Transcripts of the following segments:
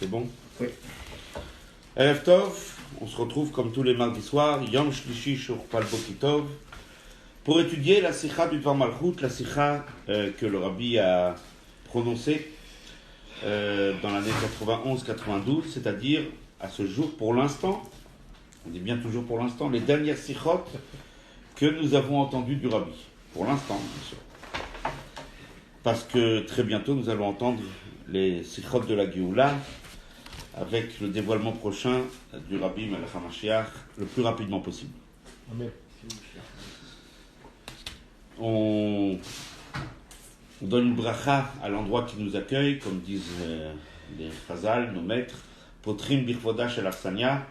C'est bon? Oui. Erev Tov, on se retrouve comme tous les mardis soirs, Yom Shlishi Shurpal Bokitov, pour étudier la sikha du Dvar Malchut, la sikha que le Rabbi a prononcée dans l'année 91-92, c'est-à-dire à ce jour, pour l'instant, on dit bien toujours pour l'instant, les dernières sikhot que nous avons entendues du Rabbi. Pour l'instant, bien sûr. Parce que très bientôt, nous allons entendre les sikhot de la Géoula, avec le dévoilement prochain du Rabbi Melech HaMashiach le plus rapidement possible. Amen. On donne une bracha à l'endroit qui nous accueille, comme disent les Chazal, nos maîtres, Potrim Birvoda Shel Arsania.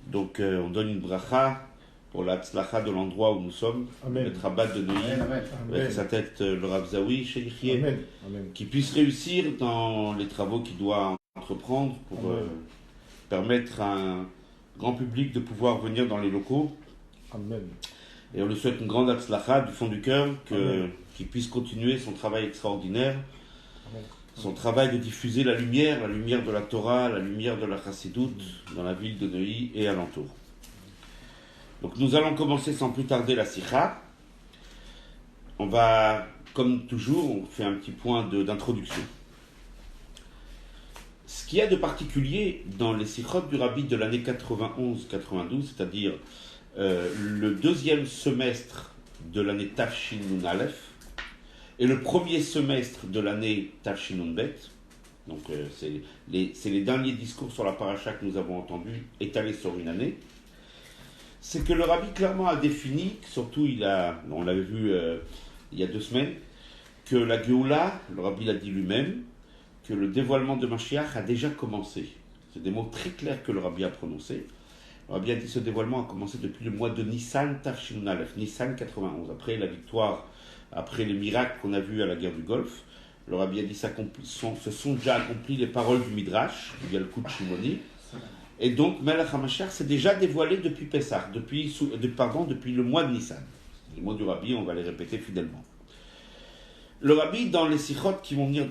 Donc on donne une bracha pour la tzlacha de l'endroit où nous sommes, le Rabat de Neuilly, avec sa tête le Rav Zawi, chez Yichye, qui puisse réussir dans les travaux qu'il doit entreprendre pour permettre à un grand public de pouvoir venir dans les locaux. Amen. Et on lui souhaite une grande atzlacha du fond du cœur, qu'il puisse continuer son travail extraordinaire, son travail de diffuser la lumière de la Torah, la lumière de la Chassidoute dans la ville de Neuilly et alentour. Donc nous allons commencer sans plus tarder la sikha. On va, comme toujours, on fait un petit point d'introduction. Ce qu'il y a de particulier dans les sikhot du Rabbi de l'année 91-92, c'est-à-dire le deuxième semestre de l'année Tafshin Nun Aleph et le premier semestre de l'année Tafshin Nun Bet, donc c'est les derniers discours sur la paracha que nous avons entendus étalés sur une année, c'est que le Rabbi clairement a défini, surtout on l'avait vu il y a 2 semaines, que la Géoula, le Rabbi l'a dit lui-même, que le dévoilement de Mashiach a déjà commencé. C'est des mots très clairs que le Rabbi a prononcés. Le Rabbi a dit que ce dévoilement a commencé depuis le mois de Nissan Tafshin Aleph, Nissan 91. Après la victoire, après les miracles qu'on a vus à la guerre du Golfe, le Rabbi a dit se sont déjà accomplies les paroles du Midrash, il y a le coup de Shimoni. Et donc, Melech HaMashiach s'est déjà dévoilé depuis Pessah, depuis le mois de Nissan. Les mots du Rabbi, on va les répéter fidèlement. Le Rabbi, dans les sikhot qui vont venir,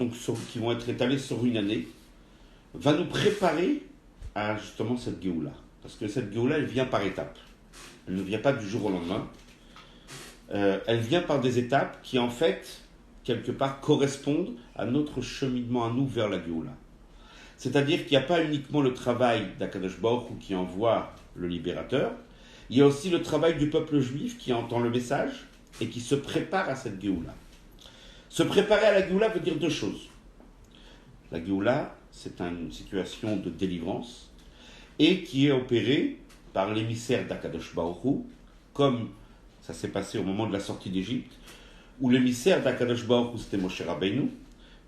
qui vont être étalés sur une année, va nous préparer à justement cette Géoula. Parce que cette Géoula, elle vient par étapes. Elle ne vient pas du jour au lendemain. Elle vient par des étapes qui, en fait, quelque part, correspondent à notre cheminement à nous vers la Géoula. C'est-à-dire qu'il n'y a pas uniquement le travail d'Akadosh Baruch Hu qui envoie le libérateur, il y a aussi le travail du peuple juif qui entend le message et qui se prépare à cette Géoula. Se préparer à la Géoula veut dire 2 choses. La Géoula, c'est une situation de délivrance et qui est opérée par l'émissaire d'Akadosh Baruch Hu, comme ça s'est passé au moment de la sortie d'Égypte, où l'émissaire d'Akadosh Baruch Hu, c'était Moshe Rabbeinu.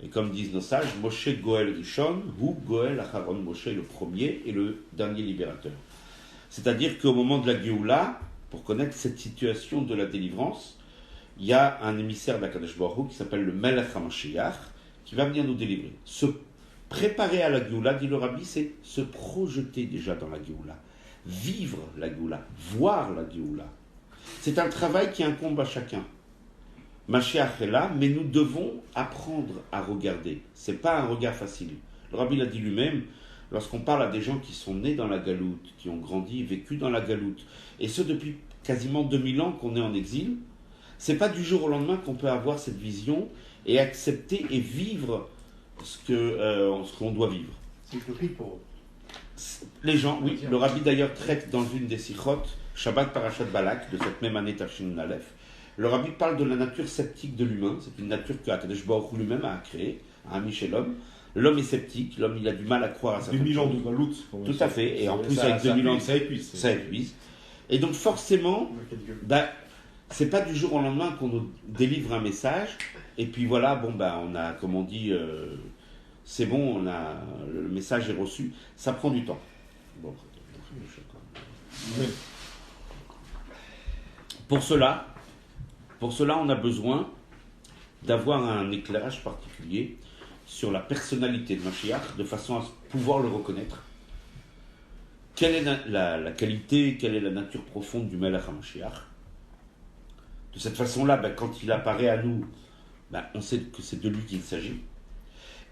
Et comme disent nos sages, Moshe Goel Rishon, ou Goel Acharon Moshe, le premier et le dernier libérateur. C'est-à-dire qu'au moment de la Géoula, pour connaître cette situation de la délivrance, il y a un émissaire d'Akadosh Baruch Hu qui s'appelle le Melech HaMashiach, qui va venir nous délivrer. Se préparer à la Géoula, dit le Rabbi, c'est se projeter déjà dans la Géoula, vivre la Géoula, voir la Géoula. C'est un travail qui incombe à chacun. Mashiach est là, mais nous devons apprendre à regarder. Ce n'est pas un regard facile. Le Rabbi l'a dit lui-même, lorsqu'on parle à des gens qui sont nés dans la galoute, qui ont grandi, vécu dans la galoute, et ce depuis quasiment 2000 ans qu'on est en exil, ce n'est pas du jour au lendemain qu'on peut avoir cette vision et accepter et vivre ce qu'on doit vivre. C'est utopie pour les gens, oui. Le Rabbi d'ailleurs traite dans une des sikhot, Shabbat Parashat Balak, de cette même année Tafshin Aleph. Le Rabbi parle de la nature sceptique de l'humain. C'est une nature que Akadosh Baruch Hu lui-même a créée, a mis chez l'homme. L'homme est sceptique, l'homme il a du mal à croire à certaines choses. 2000 ans de galoute. Tout à fait, et en plus avec 2000 ans, ça épuise. Et donc forcément, c'est pas du jour au lendemain qu'on nous délivre un message, et puis voilà, on a, comme on dit, c'est bon, le message est reçu. Ça prend du temps. Pour cela, on a besoin d'avoir un éclairage particulier sur la personnalité de Mashiach, de façon à pouvoir le reconnaître. Quelle est la qualité, quelle est la nature profonde du Melech HaMashiach? De cette façon-là, quand il apparaît à nous, on sait que c'est de lui qu'il s'agit.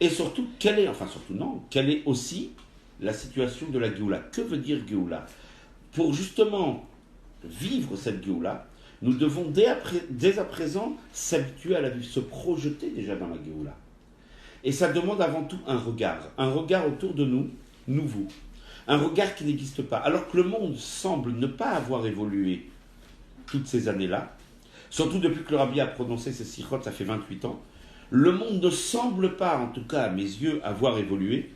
Et surtout, quelle est aussi la situation de la Géoula. Que veut dire Géoula? Pour justement vivre cette Géoula, nous devons dès à présent s'habituer à la vivre, se projeter déjà dans la Géoula. Et ça demande avant tout un regard autour de nous, nouveau. Un regard qui n'existe pas. Alors que le monde semble ne pas avoir évolué toutes ces années-là, surtout depuis que le Rabbi a prononcé ces sikhot, ça fait 28 ans, le monde ne semble pas, en tout cas à mes yeux, avoir évolué.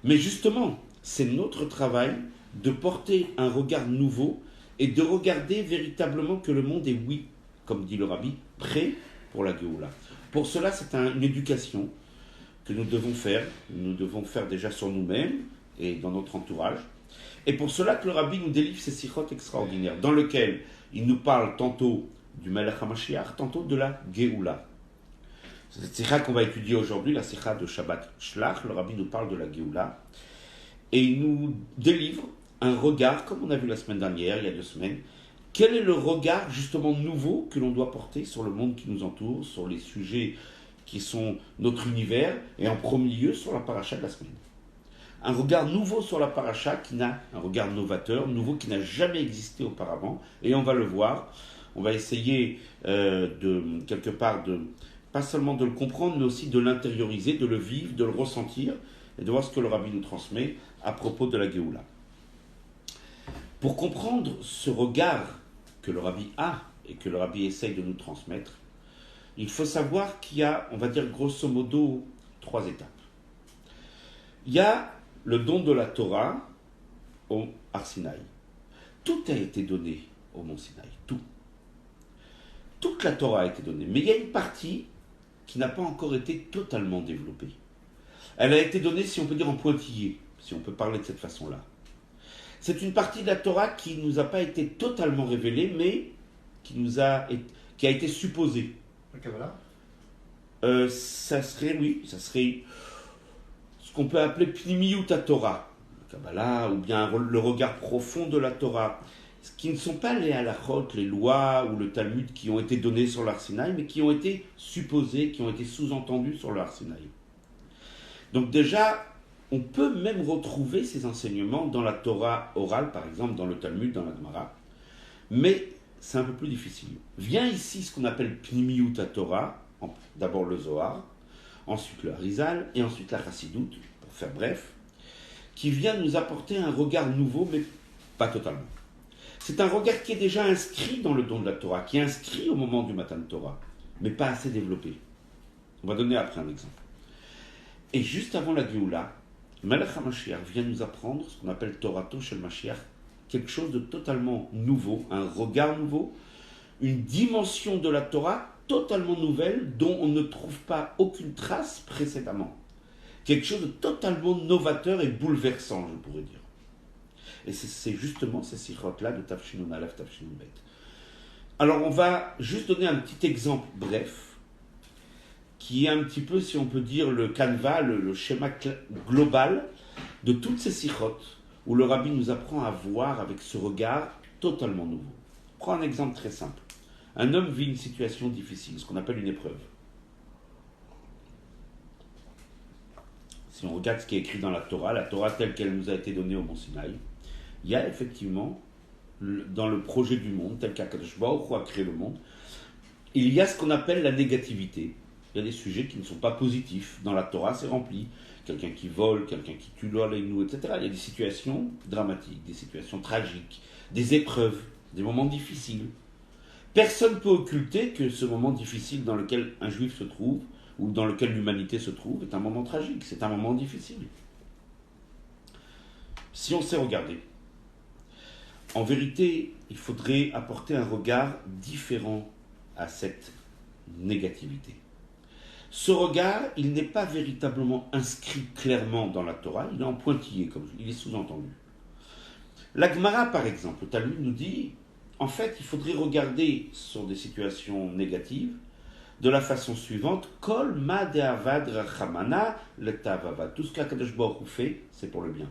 Mais justement, c'est notre travail de porter un regard nouveau et de regarder véritablement que le monde est, oui, comme dit le Rabbi, prêt pour la Géoula. Pour cela, c'est une éducation que nous devons faire déjà sur nous-mêmes et dans notre entourage. Et pour cela que le Rabbi nous délivre ces sikhot extraordinaires, dans lesquels il nous parle tantôt du Melech HaMashiach, tantôt de la Géoula. Cette sikha qu'on va étudier aujourd'hui, la sikha de Shabbat Shlach, le Rabbi nous parle de la Géoula, et il nous délivre un regard, comme on a vu la semaine dernière, il y a 2 semaines. Quel est le regard justement nouveau que l'on doit porter sur le monde qui nous entoure, sur les sujets qui sont notre univers, et en premier lieu sur la paracha de la semaine. Un regard nouveau sur la paracha, un regard novateur, nouveau, qui n'a jamais existé auparavant, et on va le voir. On va essayer pas seulement de le comprendre, mais aussi de l'intérioriser, de le vivre, de le ressentir, et de voir ce que le Rabbi nous transmet à propos de la Géoula. Pour comprendre ce regard que le Rabbi a, et que le Rabbi essaye de nous transmettre, il faut savoir qu'il y a, on va dire grosso modo, 3 étapes. Il y a le don de la Torah au Har Sinaï. Tout a été donné au mont Sinaï, tout. Toute la Torah a été donnée, mais il y a une partie qui n'a pas encore été totalement développée. Elle a été donnée, si on peut dire, en pointillé, si on peut parler de cette façon-là. C'est une partie de la Torah qui ne nous a pas été totalement révélée, mais qui a été supposée. La Kabbalah ça serait ce qu'on peut appeler Pnimiyut Torah, la Kabbalah, ou bien le regard profond de la Torah, ce qui ne sont pas les halachot, les lois ou le Talmud qui ont été donnés sur l'Har Sinaï, mais qui ont été supposés, qui ont été sous-entendus sur l'Har Sinaï. Donc déjà, on peut même retrouver ces enseignements dans la Torah orale, par exemple, dans le Talmud, dans la Gemara, mais c'est un peu plus difficile. Vient ici ce qu'on appelle Pnimiyut Torah, d'abord le Zohar, ensuite le Harizal, et ensuite la Chassidut, pour faire bref, qui vient nous apporter un regard nouveau, mais pas totalement. C'est un regard qui est déjà inscrit dans le don de la Torah, qui est inscrit au moment du Matan Torah, mais pas assez développé. On va donner après un exemple. Et juste avant la Géoula, Melech HaMashiach vient nous apprendre ce qu'on appelle Torato Shel Mashiach, quelque chose de totalement nouveau, un regard nouveau, une dimension de la Torah totalement nouvelle dont on ne trouve pas aucune trace précédemment. Quelque chose de totalement novateur et bouleversant, je pourrais dire. Et c'est justement ces sikhot-là de Tafshin Nun Aleph, Tafshin Nun Bet. Alors on va juste donner un petit exemple bref, qui est un petit peu, si on peut dire, le canevas, le schéma global de toutes ces sikhot, où le Rabbi nous apprend à voir avec ce regard totalement nouveau. Prends un exemple très simple. Un homme vit une situation difficile, ce qu'on appelle une épreuve. Si on regarde ce qui est écrit dans la Torah telle qu'elle nous a été donnée au mont Sinaï, il y a effectivement, dans le projet du monde, tel qu'Akadosh Baruch Hu a créé le monde, il y a ce qu'on appelle la négativité. Il y a des sujets qui ne sont pas positifs. Dans la Torah, c'est rempli. Quelqu'un qui vole, quelqu'un qui tue nous, etc. Il y a des situations dramatiques, des situations tragiques, des épreuves, des moments difficiles. Personne ne peut occulter que ce moment difficile dans lequel un juif se trouve, ou dans lequel l'humanité se trouve, est un moment tragique, c'est un moment difficile. Si on sait regarder, en vérité, il faudrait apporter un regard différent à cette négativité. Ce regard, il n'est pas véritablement inscrit clairement dans la Torah, il est en pointillé, il est sous-entendu. La Gemara, par exemple, le Talmud nous dit, en fait, il faudrait regarder sur des situations négatives de la façon suivante, Kol ma de'avad rachamana letavava. Tout ce qu'Akadosh Baruch Hu fait, c'est pour le bien.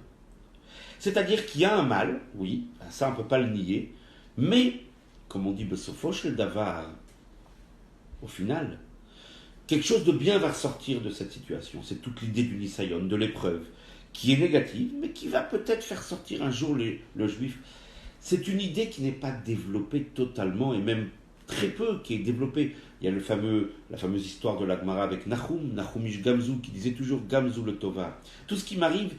C'est-à-dire qu'il y a un mal, oui, ça on ne peut pas le nier, mais, comme on dit Besofo shel davar, au final, quelque chose de bien va ressortir de cette situation. C'est toute l'idée du Nisayon, de l'épreuve, qui est négative, mais qui va peut-être faire sortir un jour le juif. C'est une idée qui n'est pas développée totalement, et même très peu, qui est développée. Il y a la fameuse histoire de la Gemara avec Nahum Ish Gamzu, qui disait toujours Gamzu le Tova. Tout ce qui m'arrive,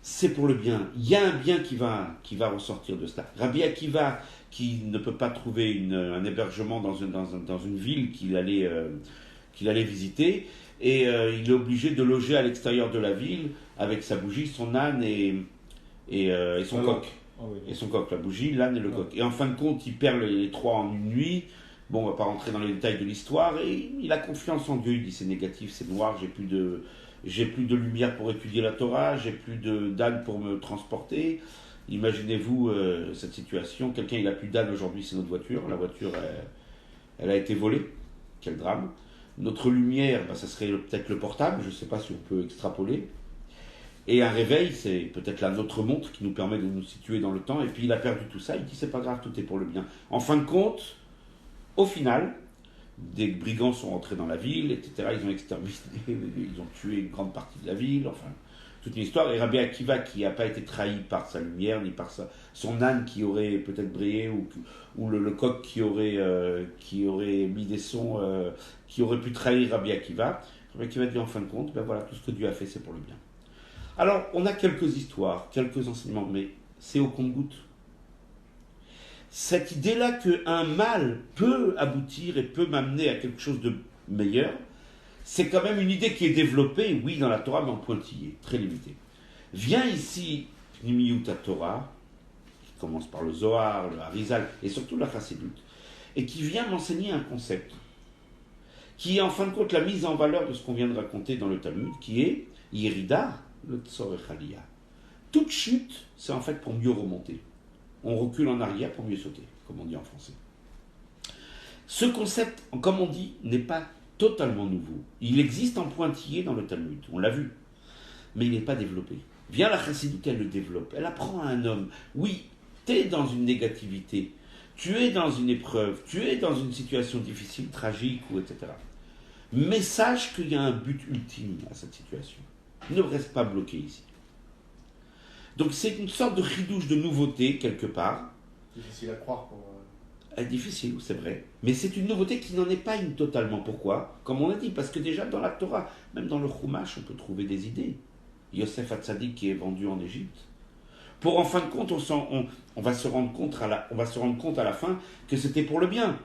c'est pour le bien. Il y a un bien qui va ressortir de cela. Rabbi Akiva, qui ne peut pas trouver un hébergement dans une ville qu'il allait visiter, et il est obligé de loger à l'extérieur de la ville avec sa bougie, son âne et son coq. Ah oui. Et son coq, la bougie, l'âne et le coq. Et en fin de compte, il perd les trois en une nuit. Bon, on ne va pas rentrer dans les détails de l'histoire. Et il a confiance en Dieu. Il dit c'est négatif, c'est noir, j'ai plus de lumière pour étudier la Torah, j'ai plus d'âne pour me transporter. Imaginez-vous cette situation. Quelqu'un, il n'a plus d'âne aujourd'hui, c'est notre voiture. La voiture, elle a été volée. Quel drame. Notre lumière, ça serait peut-être le portable. Je ne sais pas si on peut extrapoler. Et un réveil, c'est peut-être notre montre qui nous permet de nous situer dans le temps. Et puis il a perdu tout ça. Il dit c'est pas grave, tout est pour le bien. En fin de compte, au final, des brigands sont entrés dans la ville, etc. Ils ont exterminé, ils ont tué une grande partie de la ville. Enfin, toute une histoire. Et Rabbi Akiva, qui n'a pas été trahi par sa lumière, ni par son âne qui aurait peut-être brillé, ou le coq qui aurait mis des sons, qui aurait pu trahir Rabbi Akiva. Rabbi Akiva dit en fin de compte, ben voilà, tout ce que Dieu a fait, c'est pour le bien. Alors, on a quelques histoires, quelques enseignements, mais c'est au compte-gouttes. Cette idée-là qu'un mal peut aboutir et peut m'amener à quelque chose de meilleur, c'est quand même une idée qui est développée, oui, dans la Torah, mais en pointillé, très limité. Vient ici Pnimiyut Torah, qui commence par le Zohar, le Harizal, et surtout la Chassidut, et qui vient m'enseigner un concept, qui est en fin de compte la mise en valeur de ce qu'on vient de raconter dans le Talmud, qui est Yerida, le Tzorech Aliyah. Toute chute, c'est en fait pour mieux remonter. On recule en arrière pour mieux sauter, comme on dit en français. Ce concept, comme on dit, n'est pas totalement nouveau. Il existe en pointillé dans le Talmud, on l'a vu, mais il n'est pas développé. Vient la Chassidut, elle le développe. Elle apprend à un homme, oui, tu es dans une négativité, tu es dans une épreuve, tu es dans une situation difficile, tragique, ou etc. Mais sache qu'il y a un but ultime à cette situation. Ne reste pas bloqué ici. Donc c'est une sorte de chidouche de nouveauté quelque part. Difficile à croire pour... Difficile, c'est vrai. Mais c'est une nouveauté qui n'en est pas une totalement. Pourquoi ? Comme on a dit, parce que déjà dans la Torah, même dans le Chumash, on peut trouver des idées. Yosef Hatzadik qui est vendu en Égypte. Pour en fin de compte, on va se rendre compte à la fin que c'était pour le bien.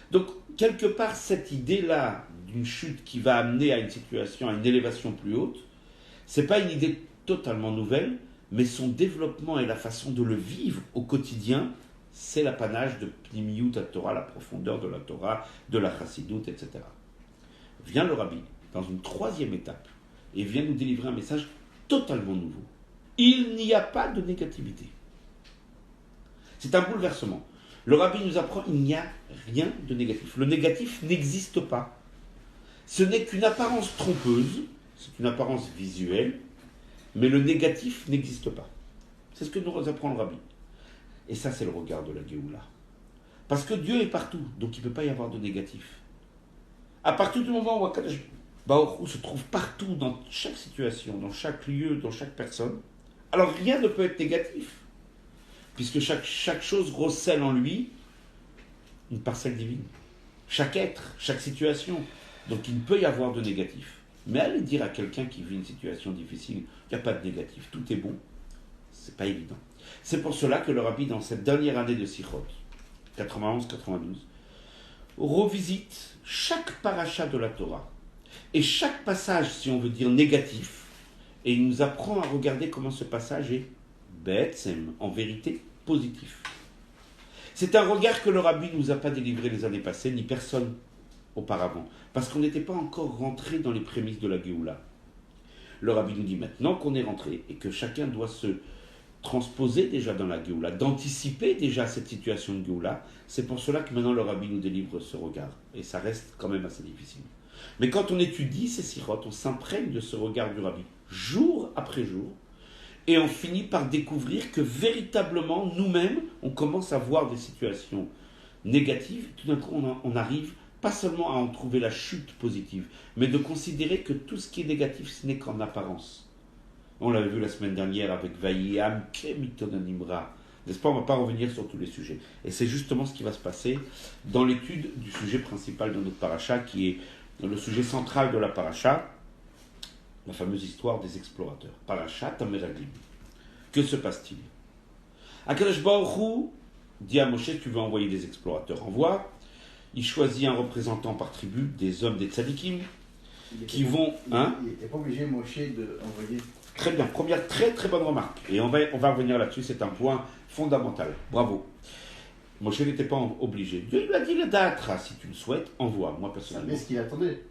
Donc quelque part, cette idée-là d'une chute qui va amener à une situation, à une élévation plus haute, c'est pas une idée totalement nouvelle, mais son développement et la façon de le vivre au quotidien, c'est l'apanage de Pnimiyut Torah, la profondeur de la Torah, de la Chassidut, etc. Vient le Rabbi, dans une troisième étape, et vient nous délivrer un message totalement nouveau. Il n'y a pas de négativité. C'est un bouleversement. Le Rabbi nous apprend qu'il n'y a rien de négatif. Le négatif n'existe pas. Ce n'est qu'une apparence trompeuse, c'est une apparence visuelle, mais le négatif n'existe pas. C'est ce que nous apprend le Rabbi. Et ça, c'est le regard de la Géoula. Parce que Dieu est partout, donc il ne peut pas y avoir de négatif. À partir du moment où Akadosh Baruch Hu se trouve partout, dans chaque situation, dans chaque lieu, dans chaque personne, alors rien ne peut être négatif. Puisque chaque chose recèle en lui une parcelle divine. Chaque être, chaque situation. Donc il ne peut y avoir de négatif. Mais aller dire à quelqu'un qui vit une situation difficile, il n'y a pas de négatif, tout est bon, c'est pas évident. C'est pour cela que le Rabbi, dans cette dernière année de Sichot, 91-92, revisite chaque paracha de la Torah et chaque passage, si on veut dire négatif, et il nous apprend à regarder comment ce passage est Be'etzem, en vérité positif. C'est un regard que le Rabbi ne nous a pas délivré les années passées, ni personne auparavant, parce qu'on n'était pas encore rentré dans les prémices de la Géoula. Le Rabbi nous dit maintenant qu'on est rentré et que chacun doit se transposer déjà dans la Géoula, d'anticiper déjà cette situation de Géoula. C'est pour cela que maintenant le Rabbi nous délivre ce regard. Et ça reste quand même assez difficile. Mais quand on étudie ces sirotes, on s'imprègne de ce regard du Rabbi, jour après jour, et on finit par découvrir que véritablement, nous-mêmes, on commence à voir des situations négatives, tout d'un coup on arrive pas seulement à en trouver la chute positive, mais de considérer que tout ce qui est négatif, ce n'est qu'en apparence. On l'avait vu la semaine dernière avec Vaïam, Kemitonanimra. N'est-ce pas? On ne va pas revenir sur tous les sujets. Et c'est justement ce qui va se passer dans l'étude du sujet principal de notre paracha, qui est le sujet central de la paracha, la fameuse histoire des explorateurs. Paracha Tameraglim. Que se passe-t-il? Akadosh Baruch Hu dit à Moshe, tu veux envoyer des explorateurs, envoie. Il choisit un représentant par tribu, des hommes, des tzadikim, qui vont... Il n'est pas obligé, Moshe, d'envoyer... Très bien, première très très bonne remarque. Et on va revenir là-dessus, c'est un point fondamental. Bravo. Moshe n'était pas obligé. Dieu lui a dit, le datra, si tu le souhaites, envoie, moi personnellement. Mais ce qu'il attendait,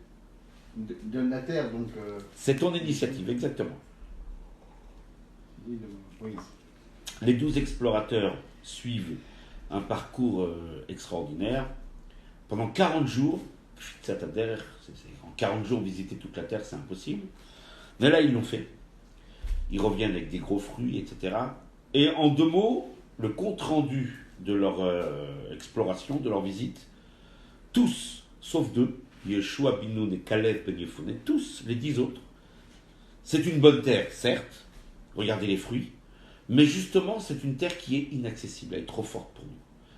donne la terre, donc... C'est ton initiative, exactement. Oui. Les 12 explorateurs suivent un parcours extraordinaire. Pendant 40 jours, en 40 jours visiter toute la terre, c'est impossible. Mais là, ils l'ont fait. Ils reviennent avec des gros fruits, etc. Et en 2 mots, le compte-rendu de leur exploration, de leur visite, tous, sauf 2, Yeshua bin Nun et Caleb ben Yefoné, tous, les 10 autres, c'est une bonne terre, certes, regardez les fruits, mais justement, c'est une terre qui est inaccessible, elle est trop forte pour nous.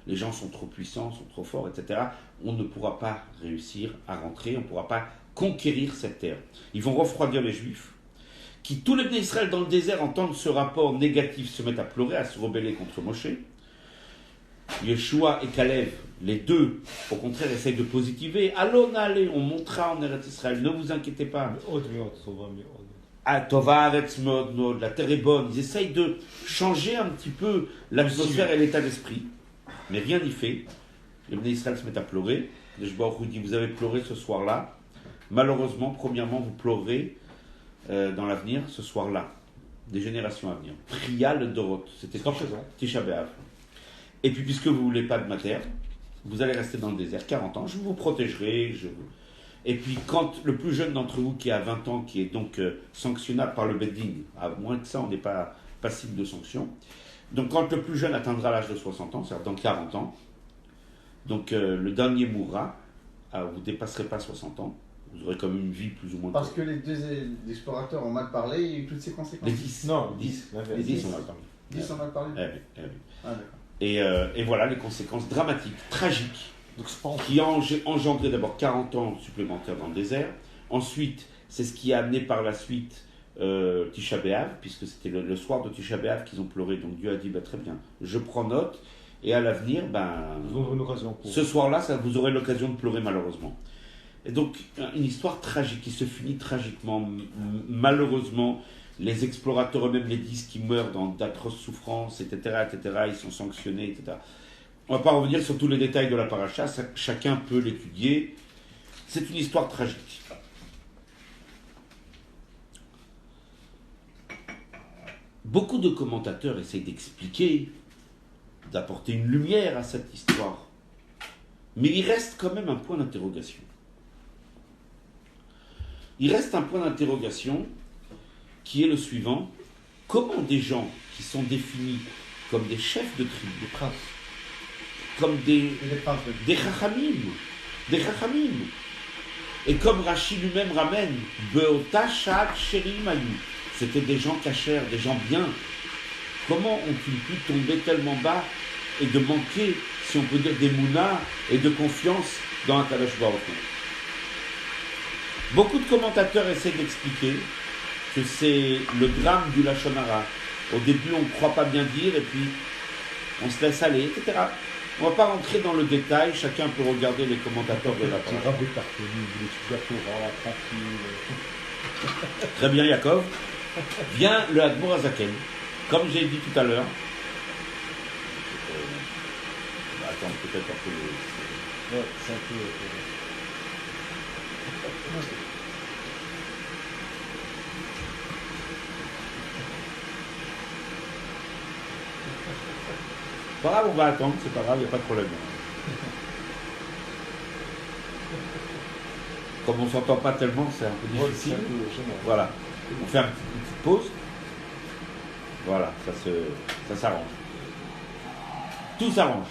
Les gens sont trop puissants, sont trop forts, etc. On ne pourra pas réussir à rentrer, on ne pourra pas conquérir cette terre. Ils vont refroidir les Juifs, qui, tous les Bnei Israël dans le désert, entendent ce rapport négatif, se mettent à pleurer, à se rebeller contre Moshe. Yeshua et Caleb, les 2, au contraire, essayent de positiver. Allons, allez, on montera en Eretz Israël, ne vous inquiétez pas. Ah, Tova Aretz Meod Meod, la terre est bonne. Ils essayent de changer un petit peu l'atmosphère et l'état d'esprit. Mais rien n'y fait. Les Bnei Israël se mettent à pleurer. Le Baruch Hu dit, vous avez pleuré ce soir-là. Malheureusement, premièrement, vous pleurez dans l'avenir, ce soir-là. Des générations à venir. Priya le Dorot. C'était Tisha B'Av. Et puis, puisque vous ne voulez pas de ma terre, vous allez rester dans le désert 40 ans. Je vous protégerai. Et puis, quand le plus jeune d'entre vous, qui a 20 ans, qui est donc sanctionnable par le Beddin, à moins que ça, on n'est pas passible de sanction. Donc, quand le plus jeune atteindra l'âge de 60 ans, c'est-à-dire dans 40 ans, donc le dernier mourra, vous ne dépasserez pas 60 ans, vous aurez comme une vie plus ou moins... Parce que les 2 explorateurs ont mal parlé, il y a eu toutes ces conséquences. Les 10. Non, 10. Les Les 10 ont mal parlé. 10 ont mal parlé. Oui. Ah, d'accord. Et voilà les conséquences dramatiques, tragiques, Donc, qui ont engendré d'abord 40 ans supplémentaires dans le désert. Ensuite, c'est ce qui a amené par la suite Tisha B'Av, puisque c'était le soir de Tisha B'Av qu'ils ont pleuré. Donc Dieu a dit, très bien, je prends note, et à l'avenir, ce soir-là, vous aurez l'occasion de pleurer malheureusement. Et donc, une histoire tragique qui se finit tragiquement. Malheureusement, les explorateurs eux-mêmes, les 10 qui meurent dans d'atroces souffrances, etc., ils sont sanctionnés, etc. On ne va pas revenir sur tous les détails de la paracha, chacun peut l'étudier. C'est une histoire tragique. Beaucoup de commentateurs essayent d'expliquer, d'apporter une lumière à cette histoire. Mais il reste quand même un point d'interrogation. Il reste un point d'interrogation qui est le suivant. Comment des gens qui sont définis comme des chefs de tribu, des princes, comme des chachamim, et comme Rachid lui-même ramène, Beota Sha'at Sherim Ayu, c'était des gens cachers, des gens bien. Comment ont-ils pu tomber tellement bas et de manquer, si on peut dire, d'émouna et de confiance dans Akadosh Baruch Hu? Beaucoup de commentateurs essaient d'expliquer que c'est le drame du Lachon Hara. Au début, on ne croit pas bien dire, et puis on se laisse aller, etc. On ne va pas rentrer dans le détail, chacun peut regarder les commentateurs de la parole. Très bien, Yaakov. Vient le Admor Azaken. Comme j'ai dit tout à l'heure, on va attendre peut-être un peu le... Ouais, c'est un peu... Pas grave, on va attendre, c'est pas grave, il n'y a pas de problème. Comme on ne s'entend pas tellement, c'est un peu difficile. Voilà, on fait une petite pause. Voilà, ça s'arrange. Tout s'arrange.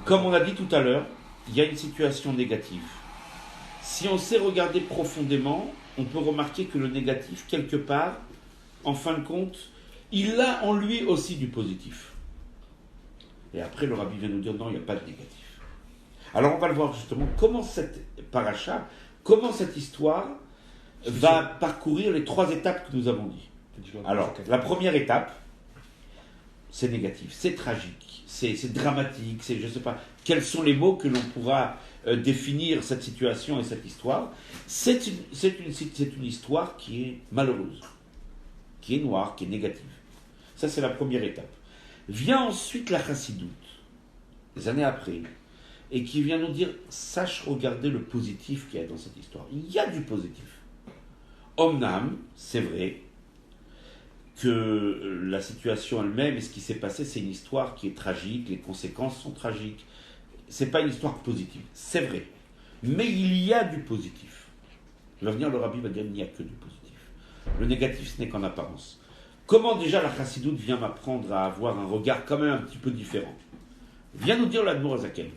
Comme on a dit tout à l'heure, il y a une situation négative. Si on sait regarder profondément, on peut remarquer que le négatif, quelque part, en fin de compte, il a en lui aussi du positif. Et après, le rabbi vient nous dire non, il n'y a pas de négatif. Alors on va le voir justement, comment cette paracha, comment cette histoire va parcourir les 3 étapes que nous avons dit. Alors, la première étape, c'est négatif, c'est tragique, c'est dramatique, c'est je ne sais pas quels sont les mots que l'on pourra définir cette situation et cette histoire. C'est une histoire qui est malheureuse, qui est noire, qui est négative. Ça, c'est la première étape. Vient ensuite la chassidoute, des années après, et qui vient nous dire, sache regarder le positif qu'il y a dans cette histoire. Il y a du positif. Omnam, c'est vrai que la situation elle-même et ce qui s'est passé, c'est une histoire qui est tragique, les conséquences sont tragiques. C'est pas une histoire positive, c'est vrai. Mais il y a du positif. L'avenir, le rabbi va dire, il n'y a que du positif. Le négatif, ce n'est qu'en apparence. Comment déjà la chassidoute vient m'apprendre à avoir un regard quand même un petit peu différent? Vient nous dire l'Admour Azaken.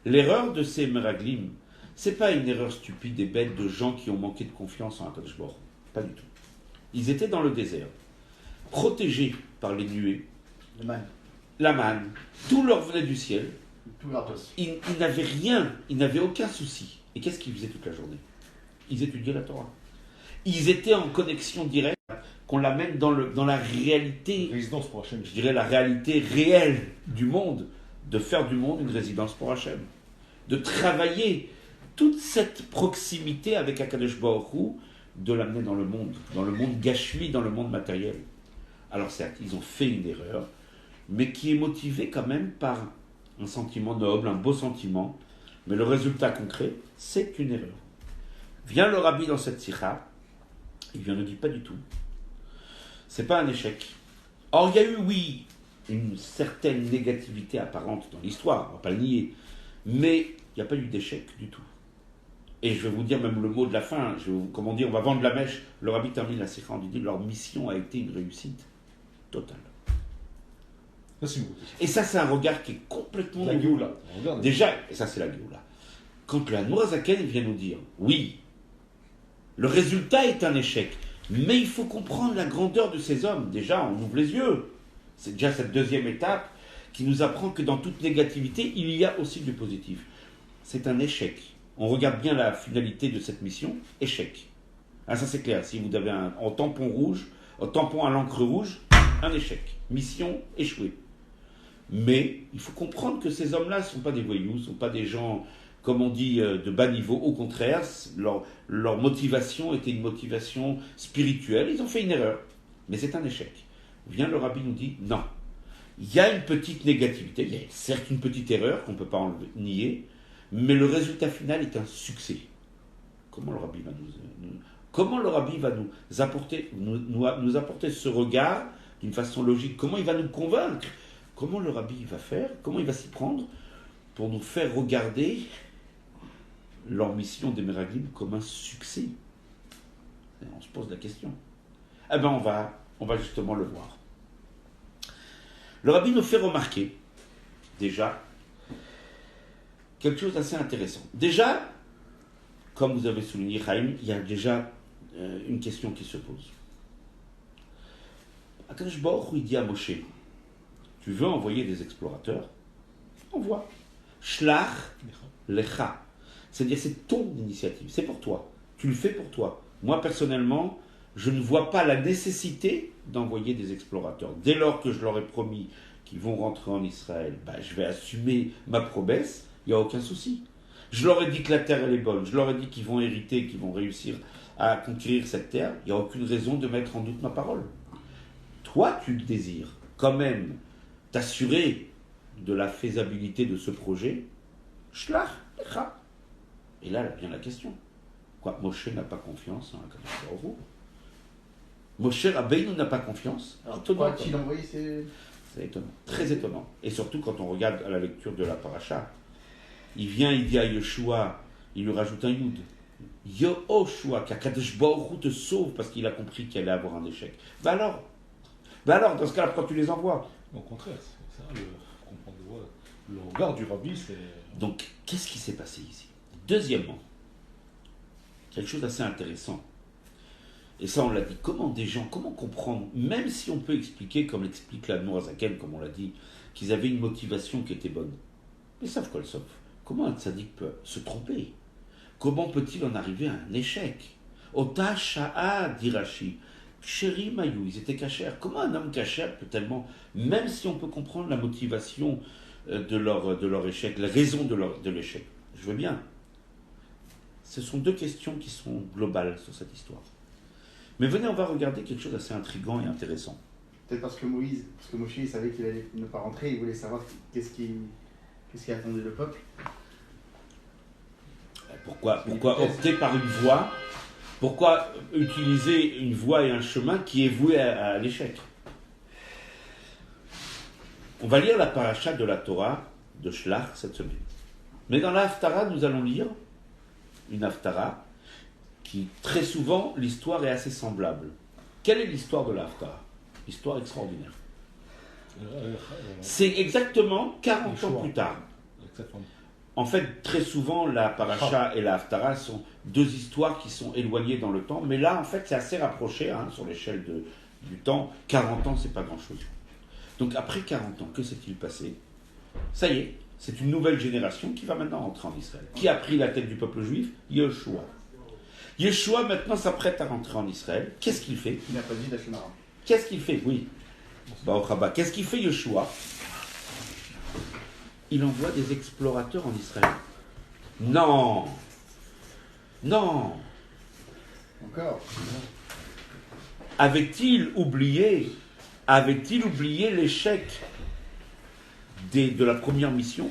L'erreur de ces meraglim, c'est pas une erreur stupide et bête de gens qui ont manqué de confiance en Akadosh Baruch Hu. Pas du tout. Ils étaient dans le désert, protégés par les nuées, la manne, tout leur venait du ciel. Tout gratos. Ils n'avaient rien, ils n'avaient aucun souci. Et qu'est-ce qu'ils faisaient toute la journée? Ils étudiaient la Torah. Ils étaient en connexion directe, qu'on l'amène dans la réalité, Résidence pour Hachem. je dirais la réalité réelle du monde, de faire du monde une résidence pour Hachem, de travailler toute cette proximité avec Akadosh Baruch Hu, de l'amener dans le monde gashmi, dans le monde matériel. Alors certes, ils ont fait une erreur, mais qui est motivée quand même par un sentiment noble, un beau sentiment, mais le résultat concret, c'est une erreur. Vient le rabbi dans cette sikha, il vient nous dire pas du tout. C'est pas un échec. Or, il y a eu, oui, une certaine négativité apparente dans l'histoire, on ne va pas le nier, mais il n'y a pas eu d'échec du tout. Et je vais vous dire même le mot de la fin, comment dire, on va vendre la mèche. Le rabbi termine la sikha en disant leur mission a été une réussite totale. Ça, c'est beau. Et ça, c'est un regard qui est complètement La nouveau. Géoula. Regarde. Déjà, et ça c'est la Géoula, quand le Admour Azaken vient nous dire, oui, le résultat est un échec, mais il faut comprendre la grandeur de ces hommes. Déjà, on ouvre les yeux. C'est déjà cette deuxième étape qui nous apprend que dans toute négativité, il y a aussi du positif. C'est un échec. On regarde bien la finalité de cette mission, échec. Ah, ça c'est clair, si vous avez en tampon rouge, un tampon à l'encre rouge, un échec. Mission échouée. Mais il faut comprendre que ces hommes-là ne sont pas des voyous, ne sont pas des gens, comme on dit, de bas niveau. Au contraire, leur motivation était une motivation spirituelle. Ils ont fait une erreur, mais c'est un échec. Vient le rabbi nous dit, non. Il y a une petite négativité, il y a certes une petite erreur qu'on ne peut pas nier, mais le résultat final est un succès. Comment le rabbi va nous apporter, nous apporter ce regard d'une façon logique? Comment il va nous convaincre? Comment le rabbi va faire? Comment il va s'y prendre pour nous faire regarder leur mission des Meraglim comme un succès? Et on se pose la question. Eh bien, on va justement le voir. Le rabbi nous fait remarquer, déjà, quelque chose d'assez intéressant. Déjà, comme vous avez souligné, Chaim, il y a déjà une question qui se pose. Akadosh Baruch Hu, il dit à Moshe, tu veux envoyer des explorateurs? Envoie. Shlach lecha. C'est-à-dire, c'est ton initiative, c'est pour toi. Tu le fais pour toi. Moi, personnellement, je ne vois pas la nécessité d'envoyer des explorateurs. Dès lors que je leur ai promis qu'ils vont rentrer en Israël, je vais assumer ma promesse, il n'y a aucun souci. Je leur ai dit que la terre, elle est bonne. Je leur ai dit qu'ils vont hériter, qu'ils vont réussir à conquérir cette terre. Il n'y a aucune raison de mettre en doute ma parole. Toi, tu désires quand même t'assurer de la faisabilité de ce projet. Shlach lecha. Et là vient la question. Quoi, Moshe n'a pas confiance en Akadosh Baruch Hu? Moshe Rabbeinu n'a pas confiance? Alors, Étonnant. pourquoi qu'il a envoyé C'est étonnant, très étonnant. Et surtout quand on regarde à la lecture de la paracha, il vient, il dit à Yeshua, il lui rajoute un yud. Yehoshua, qu'Akadosh Baruch Hu te sauve parce qu'il a compris qu'il allait avoir un échec. Alors, dans ce cas-là, pourquoi tu les envoies? Au contraire, c'est ça, comprendre de voix. Le regard du rabbi, c'est. Donc, qu'est-ce qui s'est passé ici? Deuxièmement, quelque chose d'assez intéressant. Et ça, on l'a dit. Comment comprendre, même si on peut expliquer, comme l'explique la Nourazaken, comme on l'a dit, qu'ils avaient une motivation qui était bonne. Mais savent quoi le sauf? Comment un tzaddik peut se tromper? Comment peut-il en arriver à un échec? Ota sha'a, dit Rashi. Chéri Mayou, ils étaient cachers. Comment un homme cacher peut tellement, même si on peut comprendre la motivation de leur échec, la raison de l'échec, je veux bien. Ce sont deux questions qui sont globales sur cette histoire. Mais venez, on va regarder quelque chose d'assez intriguant et intéressant. Peut-être parce que Moshe, il savait qu'il allait ne pas rentrer, il voulait savoir qu'est-ce qui attendait le peuple. Pourquoi opter par une voie? Pourquoi utiliser une voie et un chemin qui est voué à l'échec? On va lire la paracha de la Torah de Shlach cette semaine. Mais dans la Haftara, nous allons lire une Haftara qui, très souvent, l'histoire est assez semblable. Quelle est l'histoire de la Haftara? Histoire extraordinaire. C'est exactement 40 ans plus tard. Exactement. En fait, très souvent, la paracha et la Haftara sont deux histoires qui sont éloignées dans le temps, mais là, en fait, c'est assez rapproché sur l'échelle du temps. 40 ans, c'est pas grand-chose. Donc, après 40 ans, que s'est-il passé? Ça y est, c'est une nouvelle génération qui va maintenant entrer en Israël. Qui a pris la tête du peuple juif? Yeshua. Yeshua, maintenant, s'apprête à rentrer en Israël. Qu'est-ce qu'il fait? Il n'a pas dit d'Ashonara. Qu'est-ce qu'il fait? Oui. Qu'est-ce qu'il fait, Yeshua? Il envoie des explorateurs en Israël. Non. Encore. Avait-il oublié l'échec de la première mission?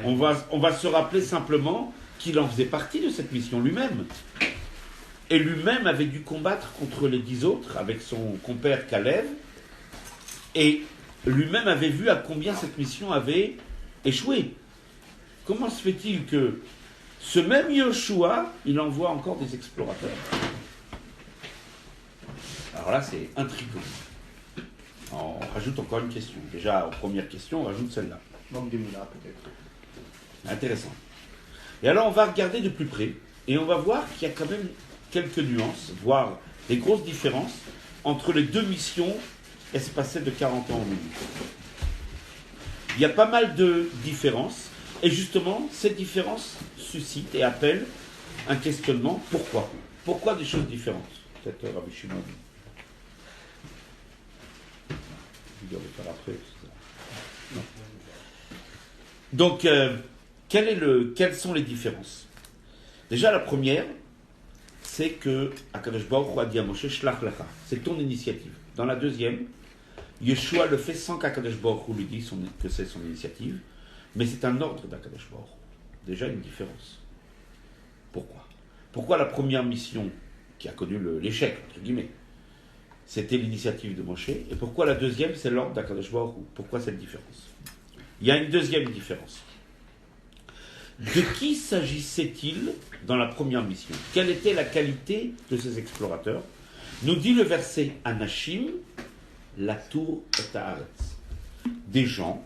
On va se rappeler simplement qu'il en faisait partie de cette mission lui-même. Et lui-même avait dû combattre contre les 10 autres avec son compère Caleb. Et lui-même avait vu à combien cette mission avait échoué. Comment se fait-il que ce même Yoshua, il envoie encore des explorateurs? Alors là, c'est intriguant. On rajoute encore une question. Déjà, en première question, on rajoute celle-là. Manque de moulin, peut-être. Intéressant. Et alors, on va regarder de plus près, et on va voir qu'il y a quand même quelques nuances, voire des grosses différences, entre les deux missions espacées de 40 ans au milieu. Il y a pas mal de différences, et justement, ces différences suscitent et appellent un questionnement. Pourquoi? Pourquoi des choses différentes? Peut-être Rabbi Shimon. Je vais le faire après. Non. Donc, quelles sont les différences? Déjà, la première, c'est que Akadosh Baruch Hu a dit à Moshe, Shlach lecha. C'est ton initiative. Dans la deuxième, Yeshua le fait sans qu'Akadosh Baruch Hu lui dise que c'est son initiative, mais c'est un ordre d'Akadosh Baruch Hu. Déjà une différence. Pourquoi? Pourquoi la première mission, qui a connu l'échec, entre guillemets, c'était l'initiative de Moshe, et pourquoi la deuxième, c'est l'ordre d'Akadosh Baruch Hu? Pourquoi cette différence? Il y a une deuxième différence. De qui s'agissait-il dans la première mission? Quelle était la qualité de ces explorateurs? Nous dit le verset Anashim, la tour et Haaretz. Des gens,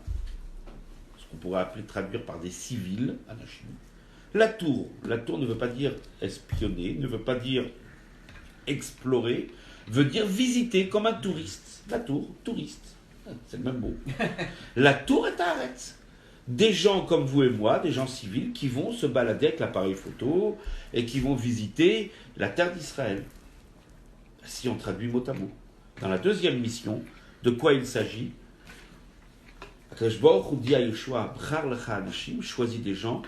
ce qu'on pourrait traduire par des civils, Anashim. La tour ne veut pas dire espionner, ne veut pas dire explorer, veut dire visiter comme un touriste. La tour, touriste, c'est le même mot. La tour et Haaretz. Des gens comme vous et moi, des gens civils, qui vont se balader avec l'appareil photo et qui vont visiter la terre d'Israël. Si on traduit mot à mot. Dans la deuxième mission, de quoi il s'agit? Akadosh Baruch Hu dit à Yeshua, Bchar lecha anashim, choisis des gens,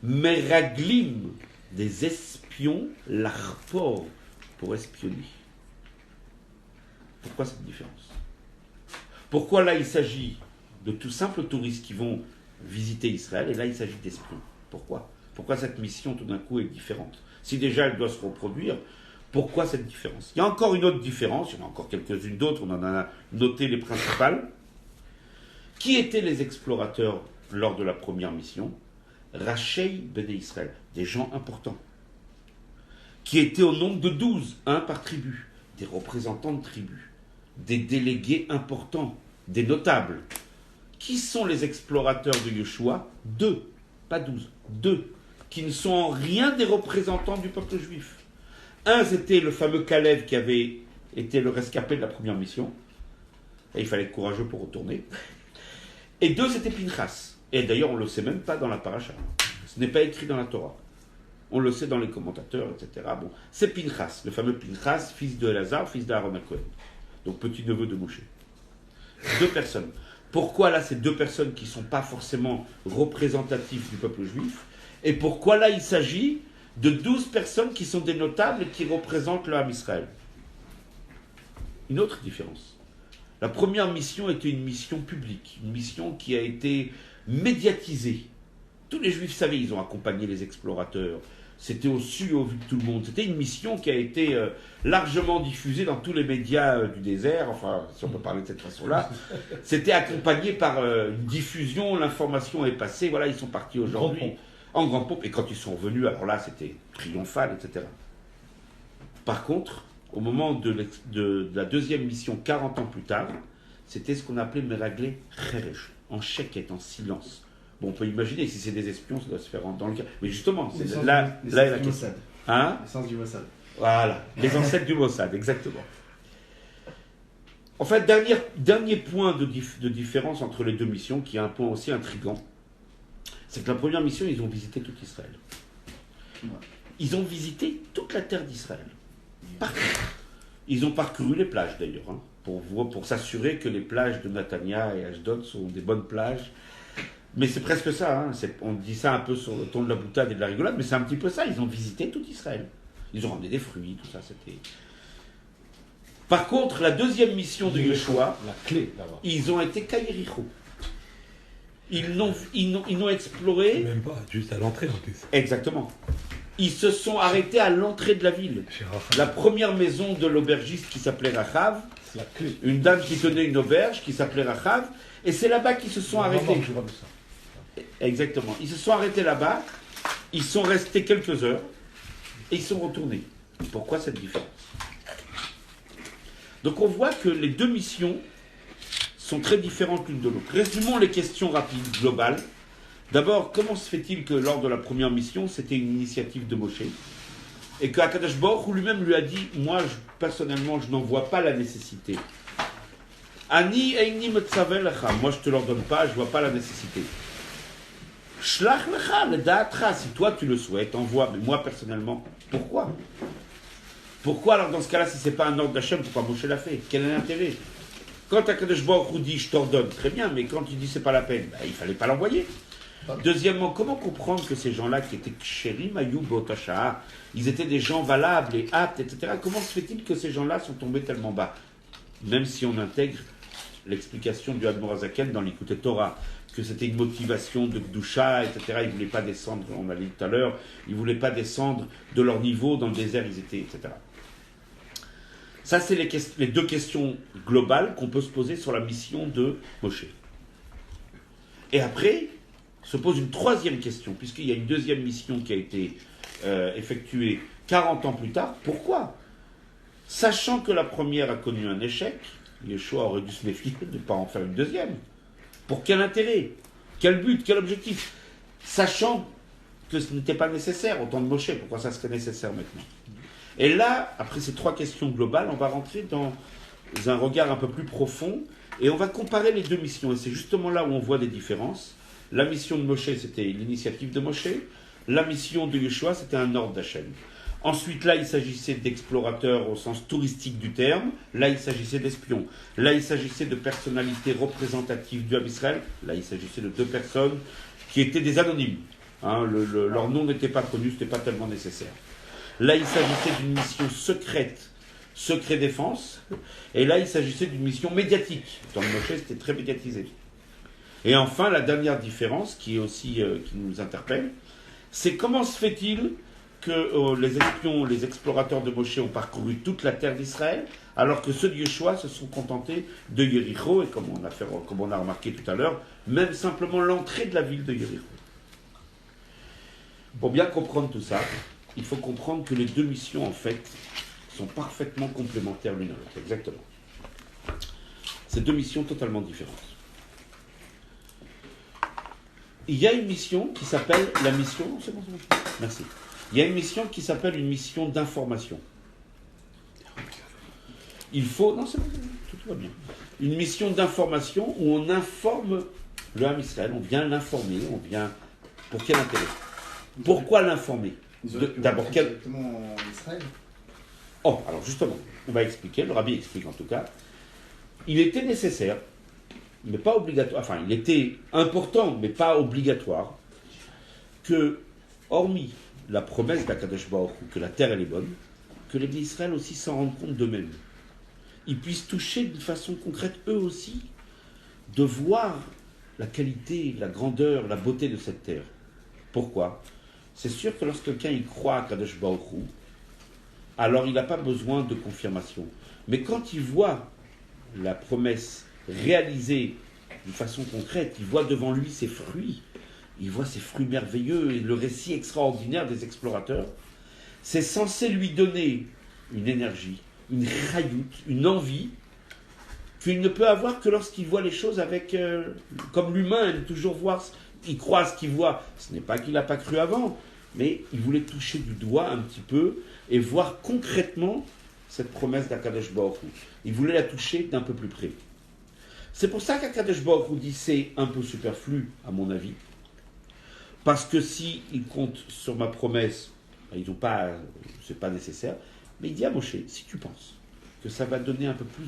meraglim, des espions, l'arpor, pour espionner. Pourquoi cette différence? Pourquoi là il s'agit de tout simples touristes qui vont visiter Israël, et là il s'agit d'espions? Pourquoi? Pourquoi cette mission tout d'un coup est différente? Si déjà elle doit se reproduire, pourquoi cette différence? Il y a encore une autre différence, il y en a encore quelques-unes d'autres, on en a noté les principales. Qui étaient les explorateurs lors de la première mission? Rachei Bene Israël, des gens importants, qui étaient au nombre de 12, un par tribu, des représentants de tribus, des délégués importants, des notables, Qui sont les explorateurs de Yeshua? 2, pas 12, 2, qui ne sont en rien des représentants du peuple juif. Un, c'était le fameux Caleb qui avait été le rescapé de la première mission. Et il fallait être courageux pour retourner. Et 2, c'était Pinchas. Et d'ailleurs, on ne le sait même pas dans la paracha. Ce n'est pas écrit dans la Torah. On le sait dans les commentateurs, etc. Bon, c'est Pinchas, le fameux Pinchas, fils de Elazar, fils d'Aaron HaKohen. Donc petit-neveu de Moshe. 2 personnes. Pourquoi là, ces 2 personnes qui ne sont pas forcément représentatives du peuple juif? Et pourquoi là, il s'agit de 12 personnes qui sont des notables et qui représentent le Ham Israël? Une autre différence. La première mission était une mission publique, une mission qui a été médiatisée. Tous les Juifs savaient, ils ont accompagné les explorateurs. C'était au su, au vu de tout le monde. C'était une mission qui a été largement diffusée dans tous les médias du désert, enfin, si on peut parler de cette façon-là. C'était accompagné par une diffusion, l'information est passée, voilà, ils sont partis aujourd'hui en grande pompe. Et quand ils sont revenus, alors là, c'était triomphal, etc. Par contre, au moment de la deuxième mission, 40 ans plus tard, c'était ce qu'on appelait Meraglé Cheresh, en chèque, en silence. Bon, on peut imaginer, si c'est des espions, ça doit se faire dans le cas. Mais justement, c'est là est la question. Hein? L'essence du Mossad. Voilà, les ancêtres du Mossad, exactement. En fait, dernier point de différence entre les 2 missions, qui est un point aussi intriguant, c'est que la première mission, ils ont visité tout Israël. Ils ont visité toute la terre d'Israël. Partout. Ils ont parcouru les plages d'ailleurs, hein, pour s'assurer que les plages de Netanya et Ashdod sont des bonnes plages. Mais c'est presque ça, hein, on dit ça un peu sur le ton de la boutade et de la rigolade, mais c'est un petit peu ça, ils ont visité tout Israël. Ils ont ramené des fruits, tout ça, c'était... Par contre, la deuxième mission de Yeshua, la clé là-bas. Ils ont été qu'à Yéricho. Ils n'ont exploré... Même pas, juste à l'entrée en plus. Exactement. Ils se sont arrêtés à l'entrée de la ville. La première maison de l'aubergiste qui s'appelait Rachav, une dame qui tenait une auberge qui s'appelait Rachav, et c'est là-bas qu'ils se sont arrêtés. Exactement. Ils se sont arrêtés là-bas, ils sont restés quelques heures, et ils sont retournés. Pourquoi cette différence? Donc on voit que les 2 missions sont très différentes l'une de l'autre. Résumons les questions rapides, globales. D'abord, comment se fait-il que lors de la première mission, c'était une initiative de Moshe, et qu'Akadosh Baruch Hu lui-même lui a dit, moi, personnellement, je n'en vois pas la nécessité. Ani eini metzavel lecha, moi je te l'ordonne pas, je vois pas la nécessité. Shlach lecha ledaatra, si toi tu le souhaites, envoie. Mais moi personnellement, pourquoi? Pourquoi alors dans ce cas-là, si c'est pas un ordre d'Hachem, pourquoi Moshe l'a fait? Quel est l'intérêt? Quand Akadosh Baruch Hu dit je t'ordonne, très bien, mais quand il dit c'est pas la peine, il fallait pas l'envoyer. Deuxièmement, comment comprendre que ces gens-là qui étaient ksherim ayou botasha, ils étaient des gens valables et aptes, etc. Comment se fait-il que ces gens-là sont tombés tellement bas? Même si on intègre l'explication du Admor HaZaken dans l'Écoute Torah, que c'était une motivation de Gdusha, etc. Ils ne voulaient pas descendre, on l'a dit tout à l'heure, ils ne voulaient pas descendre de leur niveau, dans le désert ils étaient, etc. Ça, c'est les 2 questions globales qu'on peut se poser sur la mission de Moshe. Et après, se pose une 3e question, puisqu'il y a une 2e mission qui a été effectuée 40 ans plus tard. Pourquoi? Sachant que la première a connu un échec, Yeshua aurait dû se méfier de ne pas en faire une 2e. Pour quel intérêt? Quel but? Quel objectif? Sachant que ce n'était pas nécessaire au temps de Moshe, pourquoi ça serait nécessaire maintenant? Et là, après ces 3 questions globales, on va rentrer dans un regard un peu plus profond et on va comparer les 2 missions. Et c'est justement là où on voit des différences. La mission de Moshe, c'était l'initiative de Moshe. La mission de Yeshua, c'était un ordre d'Hachem. Ensuite, là, il s'agissait d'explorateurs au sens touristique du terme. Là, il s'agissait d'espions. Là, il s'agissait de personnalités représentatives du Ham Israël. Là, il s'agissait de 2 personnes qui étaient des anonymes. Hein, leur nom n'était pas connu, ce n'était pas tellement nécessaire. Là, il s'agissait d'une mission secrète, secret défense. Et là, il s'agissait d'une mission médiatique. Dans le Moshe, c'était très médiatisé. Et enfin, la dernière différence, qui est aussi qui nous interpelle, c'est comment se fait-il que les espions, les explorateurs de Moshe ont parcouru toute la terre d'Israël, alors que ceux de Yeshua se sont contentés de Yéricho, et comme on a remarqué tout à l'heure, même simplement l'entrée de la ville de Yéricho. Pour bien comprendre tout ça, il faut comprendre que les 2 missions, en fait, sont parfaitement complémentaires l'une à l'autre. Exactement. C'est 2 missions totalement différentes. il y a une mission qui s'appelle la mission. C'est bon, c'est bon. Merci. Il y a une mission qui s'appelle une mission d'information. Il faut. Non, c'est bon, tout va bien. Une mission d'information où on informe le Ham Israël, on vient l'informer, on vient. Pour quel intérêt? Pourquoi l'informer? D'abord, directement en Israël. Oh, alors justement, on va expliquer, le rabbi explique en tout cas. Il était nécessaire, mais pas obligatoire, enfin, il était important, mais pas obligatoire, que, hormis la promesse d'Akadosh Baruch Hu, que la terre elle est bonne, que les Israël aussi s'en rendent compte d'eux-mêmes. Ils puissent toucher d'une façon concrète, eux aussi, de voir la qualité, la grandeur, la beauté de cette terre. Pourquoi? C'est sûr que lorsque quelqu'un y croit à Kadosh Baruch Hu, alors il n'a pas besoin de confirmation. Mais quand il voit la promesse réalisée d'une façon concrète, il voit devant lui ses fruits, il voit ces fruits merveilleux et le récit extraordinaire des explorateurs, c'est censé lui donner une énergie, une rayoute, une envie qu'il ne peut avoir que lorsqu'il voit les choses avec, comme l'humain aime toujours voir, il croit à ce qu'il voit. Ce n'est pas qu'il n'a pas cru avant, mais il voulait toucher du doigt un petit peu et voir concrètement cette promesse d'Akadosh Baruch Hu. Il voulait la toucher d'un peu plus près. C'est pour ça qu'Akadosh Baruch Hu dit c'est un peu superflu, à mon avis, parce que si ils comptent sur ma promesse, ils n'ont pas, c'est pas nécessaire. Mais il dit à Moshe, si tu penses que ça va donner un peu plus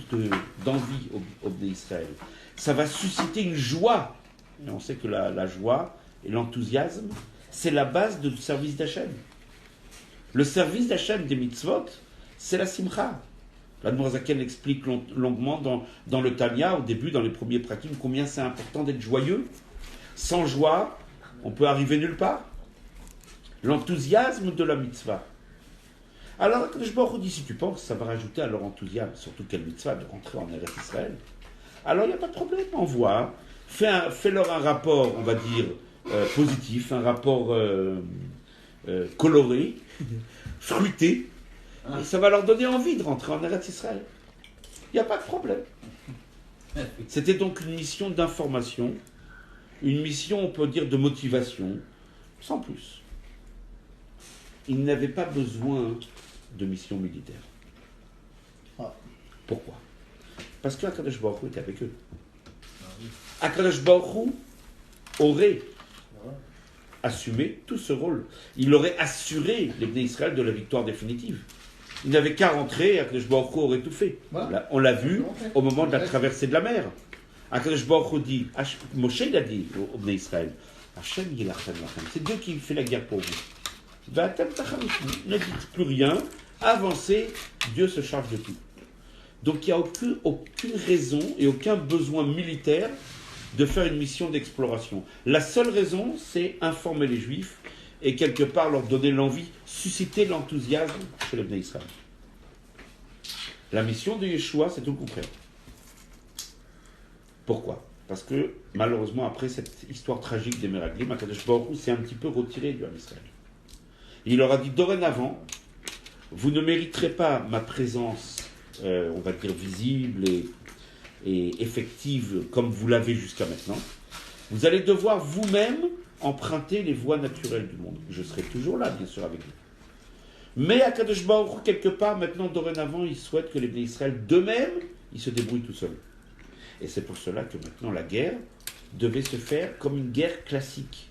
d'envie au Bnei Israël, ça va susciter une joie. Et on sait que la joie et l'enthousiasme, c'est la base du service d'Hachem. Le service d'Hachem des mitzvot, c'est la simcha. L'Admor Zaken explique longuement dans le Tanya, au début, dans les premiers prakim, combien c'est important d'être joyeux. Sans joie, on peut arriver nulle part. L'enthousiasme de la mitzvah. Alors, je me dis, si tu penses, ça va rajouter à leur enthousiasme, surtout quelle mitzvah, de rentrer en Eretz Israël. Alors, il n'y a pas de problème, envoie. Fais-leur un rapport, on va dire, positif, un rapport coloré, fruité, et ça va leur donner envie de rentrer en Eretz Israël. Il n'y a pas de problème. C'était donc une mission d'information, une mission, on peut dire, de motivation, sans plus. Ils n'avaient pas besoin de mission militaire. Pourquoi? Parce qu'Akadosh Baruch Hu était avec eux. Akadosh Baruch Hu aurait assumé tout ce rôle. Il aurait assuré les Bnei Israël de la victoire définitive. Il n'avait qu'à rentrer et Akadosh Baruch Hu aurait tout fait. Voilà. On l'a vu au moment de la traversée de la mer. Akadosh Baruch Hu dit, Moshe il a dit aux Bnei Israël, Hachem yilachem lachem, c'est Dieu qui fait la guerre pour vous. Ne dites plus rien, avancez, Dieu se charge de tout. Donc il n'y a aucune raison et aucun besoin militaire de faire une mission d'exploration. La seule raison, c'est informer les Juifs et quelque part leur donner l'envie, susciter l'enthousiasme chez les Bnei Israël. La mission de Yeshua, c'est tout le contraire. Pourquoi? Parce que malheureusement, après cette histoire tragique des Meraglim, Akadosh Baruch Hu s'est un petit peu retiré du Ham Israël. Il leur a dit, dorénavant, vous ne mériterez pas ma présence, on va dire, visible et effective comme vous l'avez jusqu'à maintenant. Vous allez devoir vous-même emprunter les voies naturelles du monde. Je serai toujours là, bien sûr, avec vous. Mais Akadosh Baruch Hu, quelque part, maintenant, dorénavant, il souhaite que les Bnei Israël, d'eux-mêmes, ils se débrouillent tout seuls. Et c'est pour cela que maintenant, la guerre devait se faire comme une guerre classique.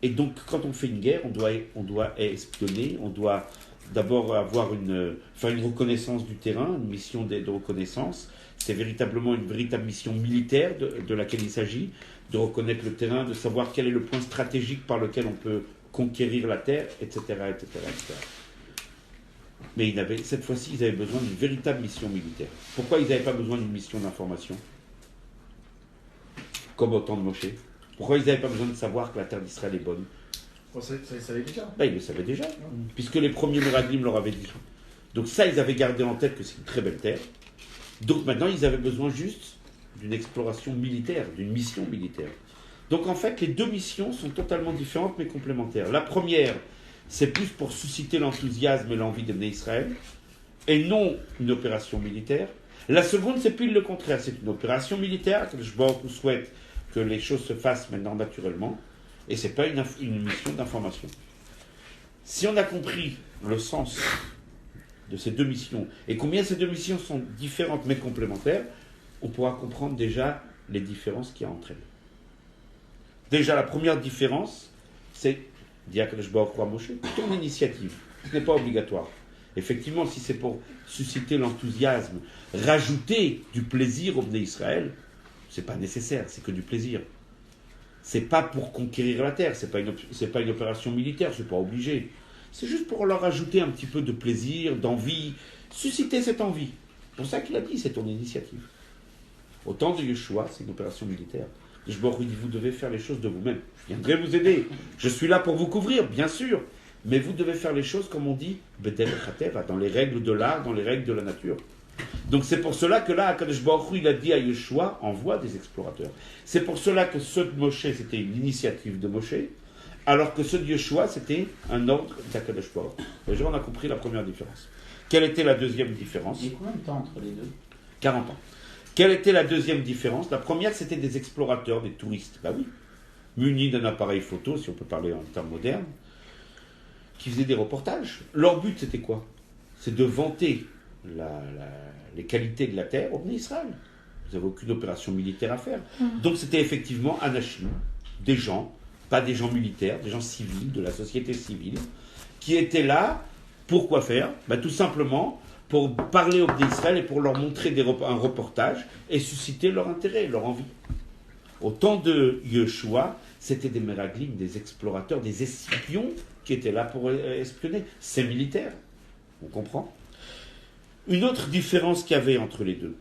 Et donc, quand on fait une guerre, on doit espionner, on doit d'abord faire une reconnaissance du terrain, une mission de reconnaissance. C'est véritablement une véritable mission militaire de laquelle il s'agit, de reconnaître le terrain, de savoir quel est le point stratégique par lequel on peut conquérir la terre, etc., etc., etc. Mais cette fois-ci, ils avaient besoin d'une véritable mission militaire. Pourquoi ils n'avaient pas besoin d'une mission d'information? Comme au temps de Moshe. Pourquoi ils n'avaient pas besoin de savoir que la terre d'Israël est bonne? Ça, ils savaient déjà. Ils le savaient déjà, puisque les premiers Meraglim leur avaient dit. Donc ça, ils avaient gardé en tête que c'est une très belle terre. Donc maintenant, ils avaient besoin juste d'une exploration militaire, d'une mission militaire. Donc en fait, les deux missions sont totalement différentes mais complémentaires. La première, c'est plus pour susciter l'enthousiasme et l'envie d'amener Israël, et non une opération militaire. La seconde, c'est pile le contraire. C'est une opération militaire que je souhaite que les choses se fassent maintenant naturellement. Et ce n'est pas une mission d'information. Si on a compris le sens de ces deux missions, et combien ces deux missions sont différentes mais complémentaires, on pourra comprendre déjà les différences qu'il y a entre elles. Déjà, la première différence, c'est, dit Akadosh Baruch Hu à Moshe, ton initiative. Ce n'est pas obligatoire. Effectivement, si c'est pour susciter l'enthousiasme, rajouter du plaisir au Bnei Israël, c'est pas nécessaire, c'est que du plaisir. C'est pas pour conquérir la terre, c'est pas une opération militaire, c'est pas obligé. C'est juste pour leur ajouter un petit peu de plaisir, d'envie, susciter cette envie. C'est pour ça qu'il a dit, c'est ton initiative. Au temps de Yeshua, c'est une opération militaire. Je me dis, vous devez faire les choses de vous-même. Je viendrai vous aider. Je suis là pour vous couvrir, bien sûr. Mais vous devez faire les choses, comme on dit, Bedel Chateva, dans les règles de l'art, dans les règles de la nature. Donc c'est pour cela que là, Akadosh Baruch Hu, il a dit à Yeshua, envoie des explorateurs. C'est pour cela que ceux de Moshe, c'était une initiative de Moshe, alors que ceux de Yeshua, c'était un ordre d'Akadosh Baruch Hu. Déjà, on a compris la première différence. Quelle était la deuxième différence ? Il y a combien de temps entre les deux ? 40 ans. Quelle était la deuxième différence ? La première, c'était des explorateurs, des touristes. Ben oui, munis d'un appareil photo, si on peut parler en termes modernes, qui faisaient des reportages. Leur but, c'était quoi ? C'est de vanter les qualités de la terre au Bnei Israël. Vous n'avez aucune opération militaire à faire. Donc c'était effectivement anachim, des gens, pas des gens militaires, des gens civils, de la société civile, qui étaient là, pour quoi faire ? Ben, tout simplement pour parler au Bnei Israël et pour leur montrer un reportage et susciter leur intérêt, leur envie. Au temps de Yeshua, c'était des meraglim, des explorateurs, des espions qui étaient là pour espionner. C'est militaire. On comprend ? Une autre différence qu'il y avait entre les deux,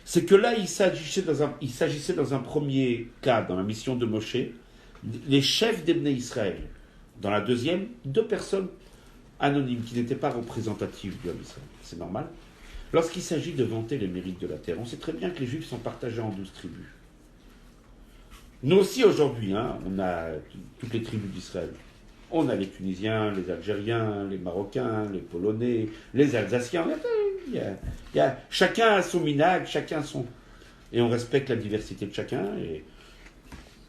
c'est que là, il s'agissait dans un premier cas, dans la mission de Moshe, les chefs des Bnei Israël. Dans la deuxième, 2 personnes anonymes qui n'étaient pas représentatives du Ham Israël. C'est normal. Lorsqu'il s'agit de vanter les mérites de la terre, on sait très bien que les Juifs sont partagés en 12 tribus. Nous aussi, aujourd'hui, on a toutes les tribus d'Israël. On a les Tunisiens, les Algériens, les Marocains, les Polonais, les Alsaciens. Chacun a son minag, chacun son... Et on respecte la diversité de chacun. Et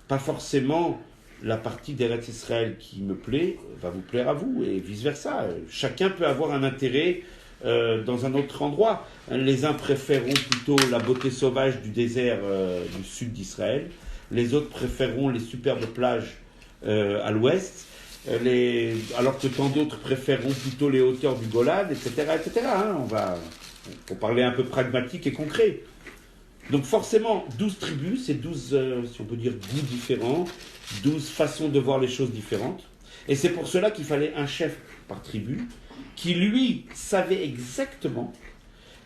pas forcément la partie d'Eretz Israël qui me plaît va vous plaire à vous, et vice-versa. Chacun peut avoir un intérêt dans un autre endroit. Les uns préféreront plutôt la beauté sauvage du désert du sud d'Israël. Les autres préféreront les superbes plages à l'ouest. Alors que tant d'autres préféreront plutôt les hauteurs du Golan, etc. etc. On va parler un peu pragmatique et concret. Donc forcément, 12 tribus, c'est 12, si on peut dire, goûts différents, 12 façons de voir les choses différentes. Et c'est pour cela qu'il fallait un chef par tribu, qui lui savait exactement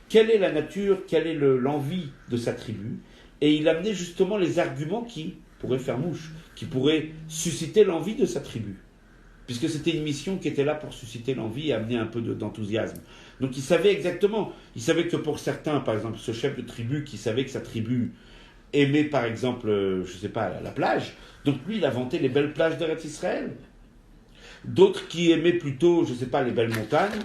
quelle est la nature, quelle est l'envie de sa tribu, et il amenait justement les arguments qui pourraient faire mouche, qui pourraient susciter l'envie de sa tribu. Puisque c'était une mission qui était là pour susciter l'envie et amener un peu d'enthousiasme. Donc il savait exactement, il savait que pour certains, par exemple, ce chef de tribu qui savait que sa tribu aimait, par exemple, je ne sais pas, la plage, donc lui, il a vanté les belles plages d'Eretz Israël. D'autres qui aimaient plutôt, je ne sais pas, les belles montagnes,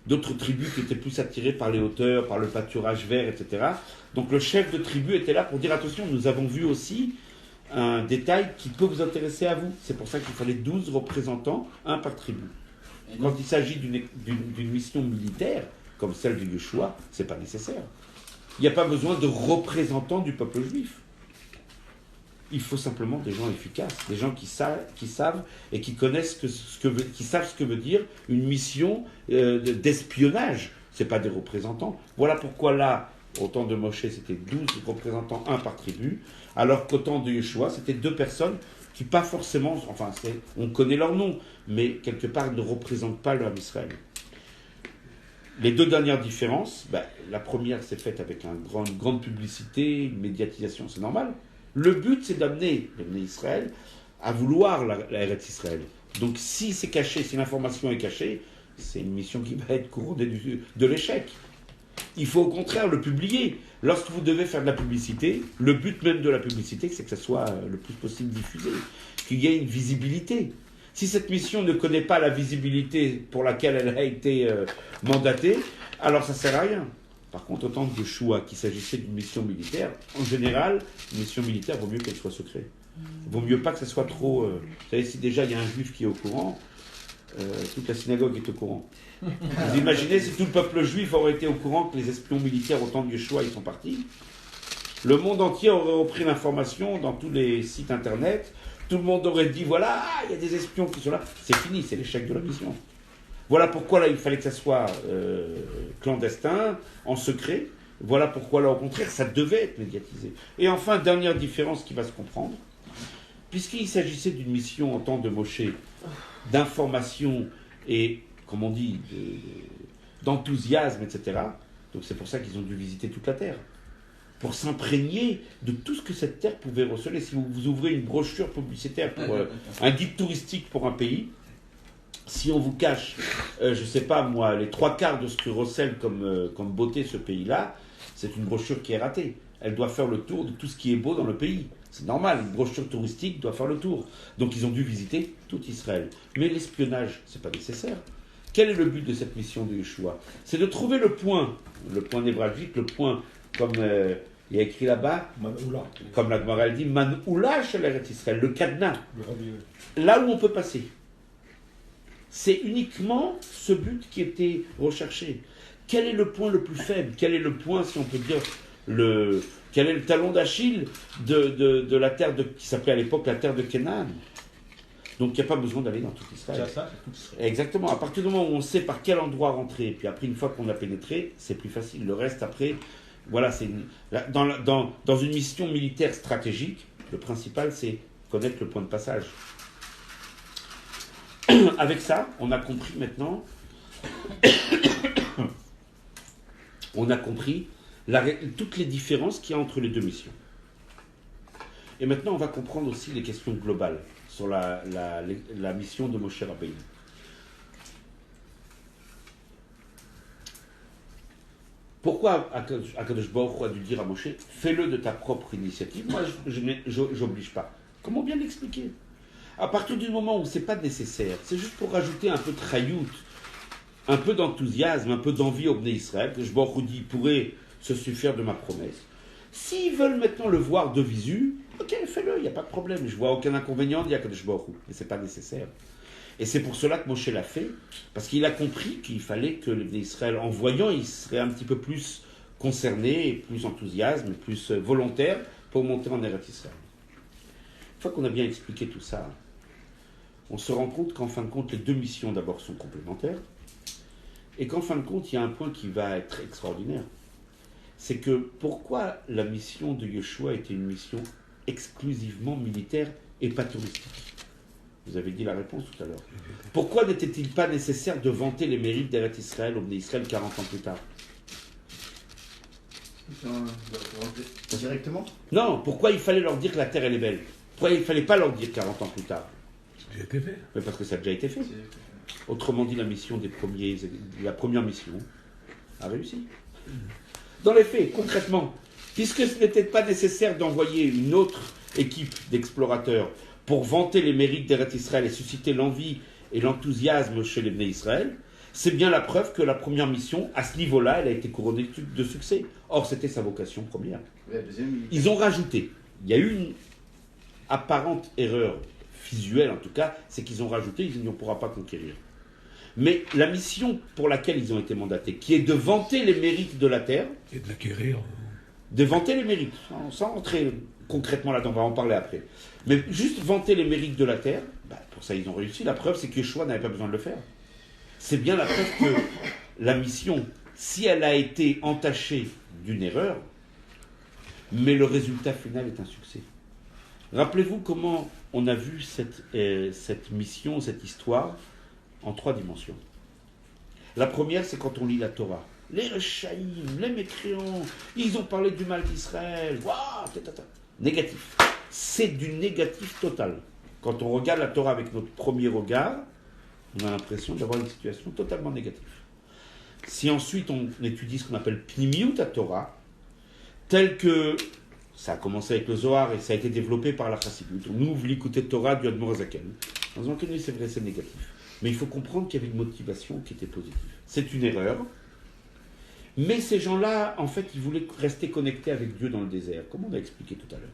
d'autres tribus qui étaient plus attirées par les hauteurs, par le pâturage vert, etc. Donc le chef de tribu était là pour dire, attention, nous avons vu aussi un détail qui peut vous intéresser à vous. C'est pour ça qu'il fallait 12 représentants, un par tribu. Quand il s'agit d'une mission militaire, comme celle de Yeshua, ce n'est pas nécessaire. Il n'y a pas besoin de représentants du peuple juif. Il faut simplement des gens efficaces, des gens qui savent et qui connaissent qui savent ce que veut dire une mission d'espionnage. Ce n'est pas des représentants. Voilà pourquoi là, au temps de Moshe, c'était 12 représentants, un par tribu, alors qu'au temps de Yeshua, c'était 2 personnes qui pas forcément, enfin, on connaît leur nom, mais quelque part ne représentent pas le Ham Israël. Les 2 dernières différences, la première s'est faite avec une grande publicité, une médiatisation, c'est normal. Le but, c'est d'amener les Bnei Israël à vouloir la Eretz Israël. Donc si c'est caché, si l'information est cachée, c'est une mission qui va être couronnée de l'échec. Il faut au contraire le publier. Lorsque vous devez faire de la publicité, le but même de la publicité, c'est que ça soit le plus possible diffusé, qu'il y ait une visibilité. Si cette mission ne connaît pas la visibilité pour laquelle elle a été mandatée, alors ça ne sert à rien. Par contre, autant que Yeshua, qu'il s'agissait d'une mission militaire, en général, une mission militaire vaut mieux qu'elle soit secrète. Il vaut mieux pas que ça soit trop... vous savez, si déjà il y a un juif qui est au courant, toute la synagogue est au courant. Vous imaginez si tout le peuple juif aurait été au courant que les espions militaires au temps de Yeshua ils sont partis, le monde entier aurait repris l'information dans tous les sites internet, tout le monde aurait dit voilà, il y a des espions qui sont là. C'est fini, c'est l'échec de la mission. Voilà pourquoi là il fallait que ça soit clandestin, en secret. Voilà pourquoi là au contraire ça devait être médiatisé. Et enfin, dernière différence qui va se comprendre, puisqu'il s'agissait d'une mission en temps de Moshe, d'information et, comme on dit, d'enthousiasme, etc. Donc c'est pour ça qu'ils ont dû visiter toute la terre, pour s'imprégner de tout ce que cette terre pouvait receler. Si vous ouvrez une brochure publicitaire pour un guide touristique pour un pays, si on vous cache, je ne sais pas moi, les 3/4 de ce que recèle comme beauté ce pays-là, c'est une brochure qui est ratée. Elle doit faire le tour de tout ce qui est beau dans le pays. C'est normal, une brochure touristique doit faire le tour. Donc ils ont dû visiter tout Israël. Mais l'espionnage, ce n'est pas nécessaire. Quel est le but de cette mission de Yeshua? C'est de trouver le point névralgique, le point, comme il y a écrit là-bas, Manoula. comme la Gemara dit, Manoula chez Israël, le cadenas, Le Rabbi, là où on peut passer. C'est uniquement ce but qui était recherché. Quel est le point le plus faible? Quel est le point, si on peut dire, quel est le talon d'Achille de la terre qui s'appelait à l'époque la terre de Canaan? Donc il n'y a pas besoin d'aller dans tout Israël. C'est ça, c'est tout Israël. Exactement. À partir du moment où on sait par quel endroit rentrer, puis après une fois qu'on a pénétré, c'est plus facile. Le reste après, voilà, dans une mission militaire stratégique, le principal c'est connaître le point de passage. Avec ça, on a compris maintenant, on a compris toutes les différences qu'il y a entre les deux missions. Et maintenant, on va comprendre aussi les questions globales sur la mission de Moshe Rabbeinu. Pourquoi Akadosh Baruch Hu a dû dire à Moshe, fais-le de ta propre initiative? Moi, je n'oblige pas. Comment bien l'expliquer? À partir du moment où ce n'est pas nécessaire, c'est juste pour rajouter un peu de chayout, un peu d'enthousiasme, un peu d'envie au Bnei Israël, que Baruch Hu dit pourrait se suffire de ma promesse. S'ils veulent maintenant le voir de visu, ok, fais-le, il n'y a pas de problème. Je ne vois aucun inconvénient d'y Akadosh Baruch Hu, mais ce n'est pas nécessaire. Et c'est pour cela que Moshe l'a fait, parce qu'il a compris qu'il fallait que le Bnei Israël, en voyant, il serait un petit peu plus concerné, plus enthousiasme, plus volontaire pour monter en Eretz Israël. Une fois qu'on a bien expliqué tout ça, on se rend compte qu'en fin de compte, les deux missions d'abord sont complémentaires, et qu'en fin de compte, il y a un point qui va être extraordinaire. C'est que pourquoi la mission de Yeshua était une mission exclusivement militaire et pas touristique? Vous avez dit la réponse tout à l'heure. Pourquoi n'était-il pas nécessaire de vanter les mérites d'Eretz Israël au Bnei Israël 40 ans plus tard? Directement? Non, pourquoi il fallait leur dire que la terre elle est belle? Pourquoi il ne fallait pas leur dire 40 ans plus tard? J'ai été fait. Mais parce que ça a déjà été fait. Autrement dit, la première mission a réussi. Dans les faits, concrètement, puisque ce n'était pas nécessaire d'envoyer une autre équipe d'explorateurs pour vanter les mérites d'Eretz Israël et susciter l'envie et l'enthousiasme chez les Bnei Israël, c'est bien la preuve que la première mission, à ce niveau-là, elle a été couronnée de succès. Or, c'était sa vocation première. Ils ont rajouté. Il y a eu une apparente erreur visuelle, en tout cas, c'est qu'ils ont rajouté, ils ne pourra pas conquérir. Mais la mission pour laquelle ils ont été mandatés, qui est de vanter les mérites de la terre, Et de l'acquérir. de vanter les mérites, sans rentrer concrètement là-dedans, on va en parler après. Mais juste vanter les mérites de la terre, pour ça ils ont réussi. La preuve, c'est que Yeshua n'avait pas besoin de le faire. C'est bien la preuve que la mission, si elle a été entachée d'une erreur, mais le résultat final est un succès. Rappelez-vous comment on a vu cette mission, cette histoire, en 3 dimensions. La première, c'est quand on lit la Torah. Les Rechaïm, les mécréants, ils ont parlé du mal d'Israël. Waouh, négatif. C'est du négatif total. Quand on regarde la Torah avec notre premier regard, on a l'impression d'avoir une situation totalement négative. Si ensuite on étudie ce qu'on appelle Pnimiut à Torah, tel que ça a commencé avec le Zohar et ça a été développé par la Chassidut. On ouvre l'écouter Torah du Admor Zaken. En disant que oui, c'est vrai, c'est négatif. Mais il faut comprendre qu'il y avait une motivation qui était positive. C'est une erreur. Mais ces gens-là, en fait, ils voulaient rester connectés avec Dieu dans le désert, comme on a expliqué tout à l'heure.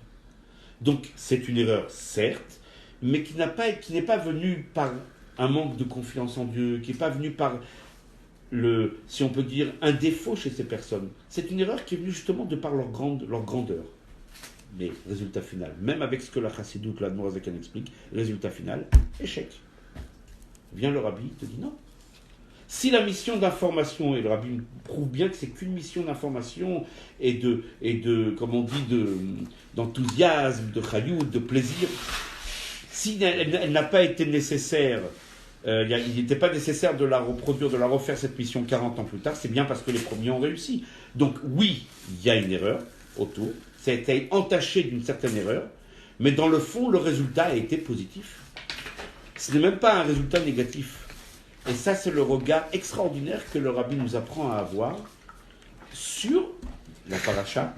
Donc c'est une erreur, certes, mais qui n'est pas venue par un manque de confiance en Dieu, qui n'est pas venue par si on peut dire, un défaut chez ces personnes. C'est une erreur qui est venue justement de par leur grandeur. Mais résultat final, même avec ce que la Chassidoute, la Nourazakan explique, résultat final, échec. Vient le rabbi, il te dit non. Si la mission d'information, et le rabbi prouve bien que c'est qu'une mission d'information et comme on dit, d'enthousiasme, de chayout, de plaisir, si elle n'a pas été nécessaire, il n'était pas nécessaire de la reproduire, de la refaire cette mission 40 ans plus tard, c'est bien parce que les premiers ont réussi. Donc oui, il y a une erreur autour, ça a été entaché d'une certaine erreur, mais dans le fond, le résultat a été positif. Ce n'est même pas un résultat négatif. Et ça, c'est le regard extraordinaire que le rabbi nous apprend à avoir sur la paracha,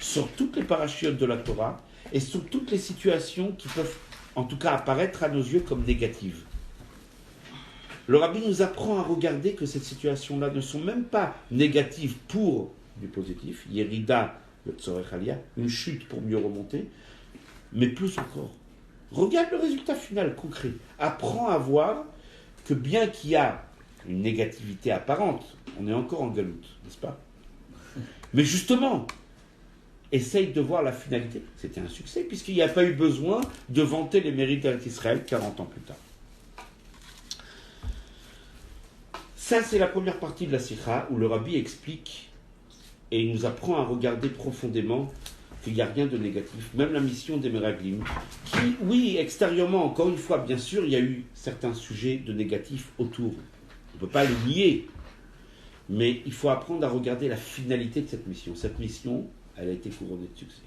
sur toutes les parachiotes de la Torah et sur toutes les situations qui peuvent, en tout cas, apparaître à nos yeux comme négatives. Le rabbi nous apprend à regarder que ces situations-là ne sont même pas négatives pour du positif, Yerida, le Tzorech Aliyah, une chute pour mieux remonter, mais plus encore. Regarde le résultat final, concret. Apprends à voir que bien qu'il y a une négativité apparente, on est encore en galoute, n'est-ce pas? Mais justement, essaye de voir la finalité. C'était un succès, puisqu'il n'y a pas eu besoin de vanter les mérites d'Israël 40 ans plus tard. Ça, c'est la première partie de la Sikha, où le rabbi explique et il nous apprend à regarder profondément qu'il n'y a rien de négatif, même la mission des Meraglim, qui, oui, extérieurement, encore une fois, bien sûr, il y a eu certains sujets de négatifs autour. On ne peut pas le nier, mais il faut apprendre à regarder la finalité de cette mission. Cette mission, elle a été couronnée de succès.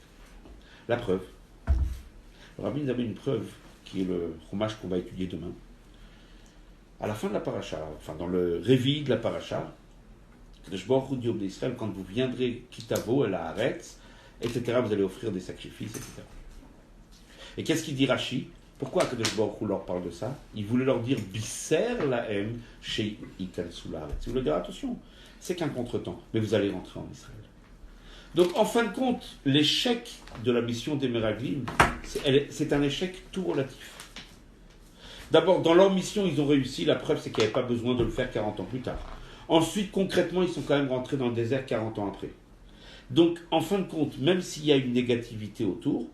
La preuve. Le rabbi nous a mis une preuve, qui est le chumash qu'on va étudier demain. À la fin de la paracha, enfin dans le réveil de la paracha, Kadosh Baruch Hu dit au peuple d'Israël, quand vous viendrez Kitavo, El Haaretz, etc., vous allez offrir des sacrifices, etc. Et qu'est-ce qu'il dit Rashi? Pourquoi Kadosh Baruch Hu leur parle de ça? Il voulait leur dire Bisser lahem chez Ikansu la'aretz. Il voulait dire attention, c'est qu'un contretemps, mais vous allez rentrer en Israël. Donc en fin de compte, l'échec de la mission des Meraglim, c'est un échec tout relatif. D'abord, dans leur mission, ils ont réussi, la preuve c'est qu'il n'y avait pas besoin de le faire 40 ans plus tard. Ensuite, concrètement, ils sont quand même rentrés dans le désert 40 ans après. Donc, en fin de compte, même s'il y a une négativité autour,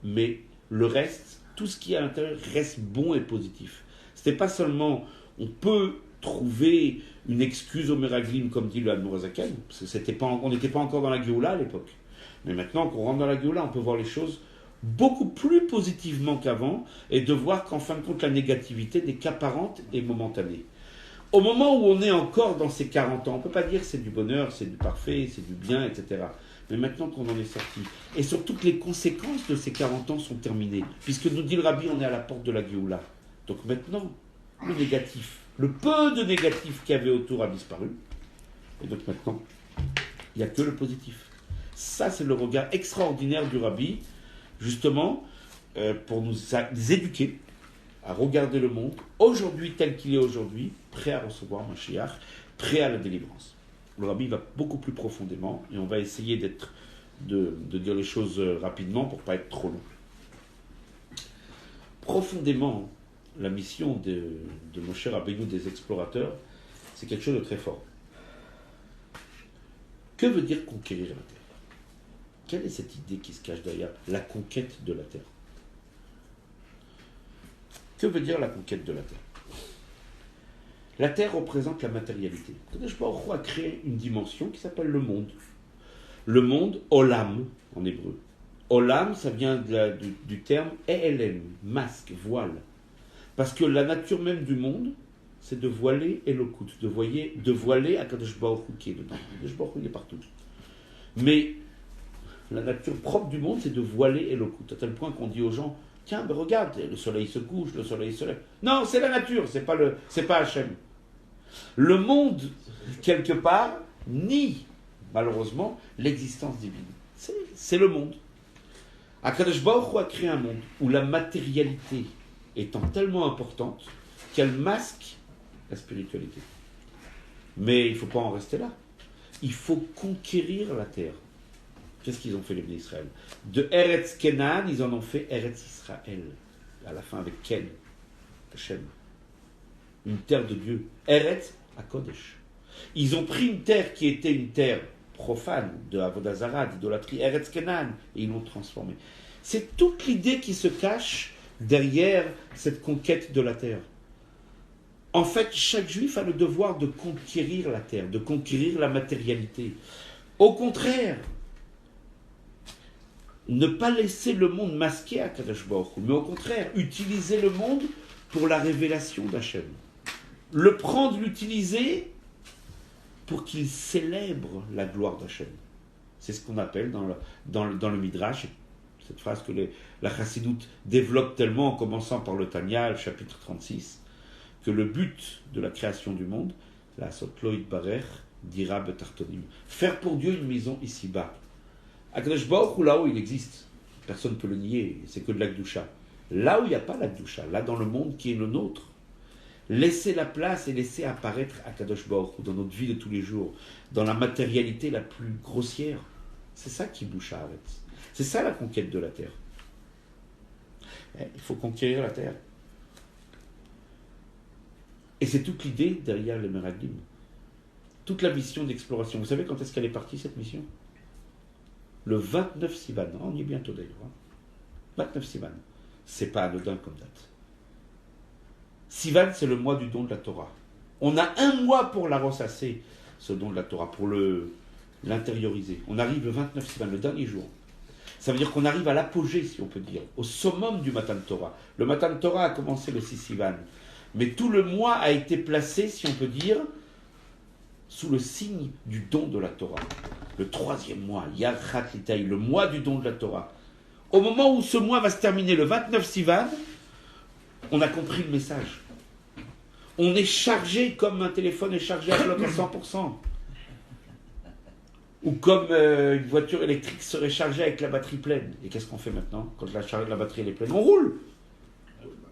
mais le reste, tout ce qui est à l'intérieur reste bon et positif. C'était pas seulement, on peut trouver une excuse au Meraglim, comme dit le Admor Zaken, parce que on n'était pas encore dans la Géoula à l'époque. Mais maintenant qu'on rentre dans la Géoula, on peut voir les choses beaucoup plus positivement qu'avant, et de voir qu'en fin de compte, la négativité n'est qu'apparente et momentanée. Au moment où on est encore dans ces 40 ans, on ne peut pas dire que c'est du bonheur, c'est du parfait, c'est du bien, etc. Mais maintenant qu'on en est sorti, et surtout que les conséquences de ces 40 ans sont terminées, puisque nous dit le Rabbi, on est à la porte de la Géoula. Donc maintenant, le négatif, le peu de négatif qu'il y avait autour a disparu, et donc maintenant, il n'y a que le positif. Ça, c'est le regard extraordinaire du Rabbi, justement, pour nous éduquer à regarder le monde, aujourd'hui tel qu'il est aujourd'hui, prêt à recevoir Mashiach, prêt à la délivrance. Le Rabbi va beaucoup plus profondément, et on va essayer de dire les choses rapidement pour ne pas être trop long. Profondément, la mission de Moshe Rabbeinu des explorateurs, c'est quelque chose de très fort. Que veut dire conquérir la terre? Quelle est cette idée qui se cache derrière la conquête de la terre? Que veut dire la conquête de la terre? La terre représente la matérialité. Kadosh Baruch Hu a créé une dimension qui s'appelle le monde. Le monde, olam, en hébreu. Olam, ça vient du terme ELM, masque, voile. Parce que la nature même du monde, c'est de voiler Elokut, de voiler Akadosh Baruch Hu qui est dedans. Akadosh Baruch Hu, il est partout. Mais la nature propre du monde, c'est de voiler Elokut, à tel point qu'on dit aux gens, tiens, ben regarde, le soleil se couche, le soleil se lève. Non, c'est la nature, c'est pas Hachem. Le monde, quelque part, nie, malheureusement, l'existence divine. C'est le monde. Akadosh Baruch Hu a créé un monde où la matérialité étant tellement importante qu'elle masque la spiritualité. Mais il ne faut pas en rester là. Il faut conquérir la terre. Qu'est-ce qu'ils ont fait les Bnei Israël? De Eretz Kenan, ils en ont fait Eretz Israël. À la fin avec Ken, Hashem. Une terre de Dieu. Eretz HaKodesh. Ils ont pris une terre qui était une terre profane, de Avodah Zarah, d'idolâtrie, Eretz Kenan, et ils l'ont transformée. C'est toute l'idée qui se cache derrière cette conquête de la terre. En fait, chaque juif a le devoir de conquérir la terre, de conquérir la matérialité. Au contraire, ne pas laisser le monde masquer à Kadosh Baruch Hu, mais au contraire, utiliser le monde pour la révélation d'Hachem. Le prendre, l'utiliser pour qu'il célèbre la gloire d'Hachem. C'est ce qu'on appelle dans le Midrash, cette phrase que la Chassidoute développe tellement en commençant par le Tanya, le chapitre 36, que le but de la création du monde, la Sotloïd Barer, dira Betartonim, faire pour Dieu une maison ici-bas. Akadosh Baruch Hu, là où il existe, personne ne peut le nier, c'est que de l'Akdusha. Là où il n'y a pas l'Akdusha, là dans le monde qui est le nôtre, laisser la place et laisser apparaître Akadosh Baruch Hu dans notre vie de tous les jours, dans la matérialité la plus grossière, c'est ça qui bouche à Haaretz. C'est ça la conquête de la terre. Il faut conquérir la terre. Et c'est toute l'idée derrière les Meraglim. Toute la mission d'exploration. Vous savez quand est-ce qu'elle est partie cette mission? Le 29 Sivan. On y est bientôt d'ailleurs. 29 Sivan. C'est pas anodin comme date. Sivan, c'est le mois du don de la Torah. On a un mois pour la ressasser, ce don de la Torah, pour l'intérioriser. On arrive le 29 Sivan, le dernier jour. Ça veut dire qu'on arrive à l'apogée, si on peut dire, au summum du Matan Torah. Le Matan Torah a commencé le 6 Sivan. Mais tout le mois a été placé, si on peut dire, sous le signe du don de la Torah. Le 3e mois, Yad Chat Litaï, le mois du don de la Torah. Au moment où ce mois va se terminer, le 29 Sivan, on a compris le message. On est chargé comme un téléphone est chargé à 100%. Ou comme une voiture électrique serait chargée avec la batterie pleine. Et qu'est-ce qu'on fait maintenant? Quand la batterie elle est pleine, on roule.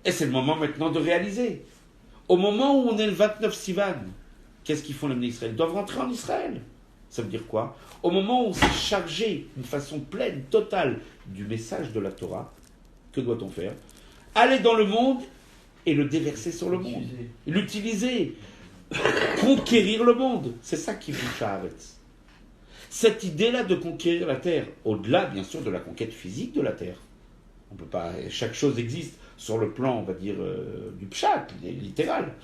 Et c'est le moment maintenant de réaliser. Au moment où on est le 29 Sivan, qu'est-ce qu'ils font les Bnei Israël? Ils doivent rentrer en Israël. Ça veut dire quoi? Au moment où on s'est chargé d'une façon pleine, totale, du message de la Torah, que doit-on faire? Aller dans le monde et le déverser sur le monde. L'utiliser. Conquérir le monde. C'est ça qui bouche à Haaretz. Cette idée-là de conquérir la terre, au-delà bien sûr de la conquête physique de la terre. On peut pas, chaque chose existe sur le plan, on va dire, du pshat, littéral.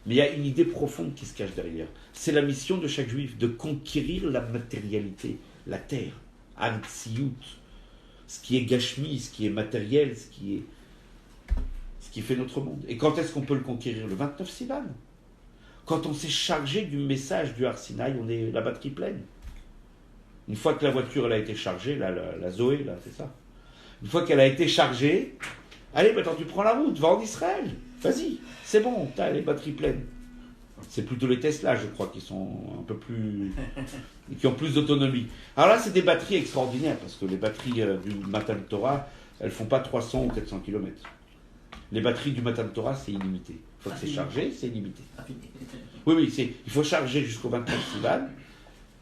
Mais il y a une idée profonde qui se cache derrière. C'est la mission de chaque juif, de conquérir la matérialité, la terre, Amtsiyut, ce qui est gashmi, ce qui est matériel, ce qui fait notre monde. Et quand est-ce qu'on peut le conquérir? Le 29 Sivan. Quand on s'est chargé du message du Har Sinaï, on est la batterie pleine. Une fois que la voiture elle a été chargée, la Zoé, là, c'est ça. Une fois qu'elle a été chargée, allez, maintenant tu prends la route, va en Israël. Vas-y, c'est bon, t'as les batteries pleines. C'est plutôt les Tesla, je crois, qui sont un peu plus... qui ont plus d'autonomie. Alors là, c'est des batteries extraordinaires, parce que les batteries du Matan Torah, elles font pas 300 ou 400 km. Les batteries du Matan Torah, c'est illimité. Une fois que c'est chargé, c'est illimité. Oui, il faut charger jusqu'au 29 Sivan.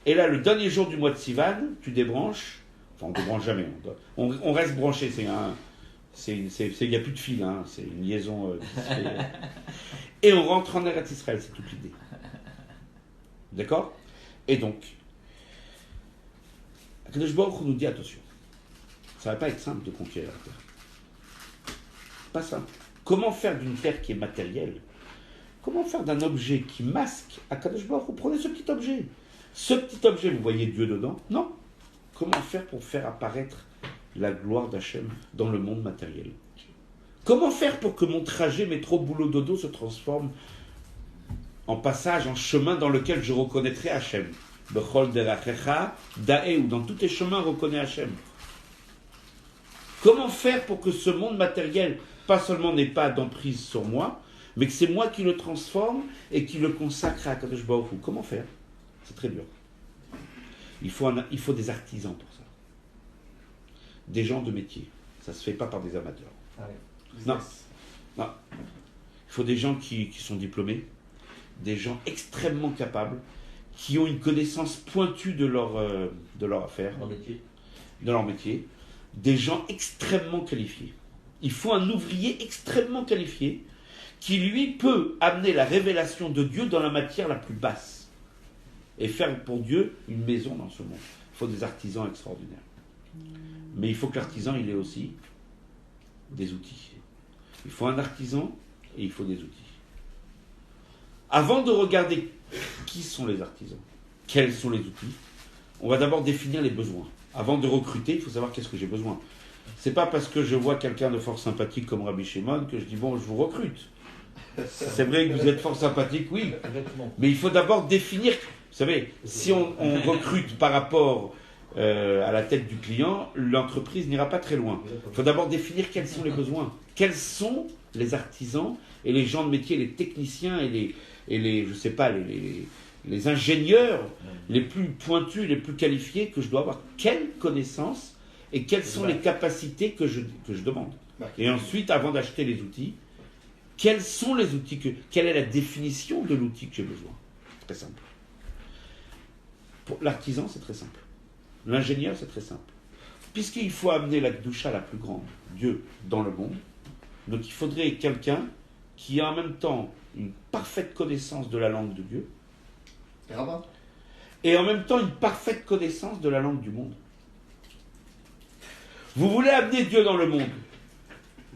Et là, le dernier jour du mois de Sivan, tu débranches. Enfin, on ne débranche jamais. On reste branché. Il n'y a plus de fil. Hein, c'est une liaison. Et on rentre en Eretz Israël. C'est toute l'idée. D'accord? Et donc, Akadosh Baruch Hu nous dit attention. Ça ne va pas être simple de conquérir la terre. Pas simple. Comment faire d'une terre qui est matérielle? Comment faire d'un objet qui masque Akadosh Baruch Hu? Prenez ce petit objet. Ce petit objet, vous voyez Dieu dedans? Non. Comment faire pour faire apparaître la gloire d'Hachem dans le monde matériel? Comment faire pour que mon trajet métro boulot dodo se transforme en passage, en chemin dans lequel je reconnaîtrai Hachem? Bechol derachecha da'e, ou dans tous tes chemins reconnais Hachem. Comment faire pour que ce monde matériel, pas seulement n'ait pas d'emprise sur moi, mais que c'est moi qui le transforme et qui le consacre à Kadosh Baruch Hu? Comment faire? C'est très dur. Il faut des artisans pour ça. Des gens de métier. Ça ne se fait pas par des amateurs. Ah ouais. Non. Il faut des gens qui sont diplômés, des gens extrêmement capables, qui ont une connaissance pointue de leur affaire, dans leur métier, des gens extrêmement qualifiés. Il faut un ouvrier extrêmement qualifié qui, lui, peut amener la révélation de Dieu dans la matière la plus basse et faire pour Dieu une maison dans ce monde. Il faut des artisans extraordinaires. Mais il faut que l'artisan, il ait aussi des outils. Il faut un artisan et il faut des outils. Avant de regarder qui sont les artisans, quels sont les outils, on va d'abord définir les besoins. Avant de recruter, il faut savoir qu'est-ce que j'ai besoin. C'est pas parce que je vois quelqu'un de fort sympathique comme Rabbi Shimon que je dis bon, je vous recrute. C'est vrai que vous êtes fort sympathique, oui. Mais il faut d'abord définir. Vous savez, si on recrute par rapport à la tête du client, l'entreprise n'ira pas très loin. Il faut d'abord définir quels sont les besoins. Quels sont les artisans et les gens de métier, les techniciens et les je sais pas, les ingénieurs les plus pointus, les plus qualifiés que je dois avoir. Quelles connaissances et quelles sont les capacités que je demande. Et ensuite, avant d'acheter les outils, quels sont les outils quelle est la définition de l'outil que j'ai besoin? Très simple. Pour l'artisan, c'est très simple. L'ingénieur, c'est très simple. Puisqu'il faut amener la doucha la plus grande, Dieu, dans le monde, donc il faudrait quelqu'un qui a en même temps une parfaite connaissance de la langue de Dieu et en même temps une parfaite connaissance de la langue du monde. Vous voulez amener Dieu dans le monde,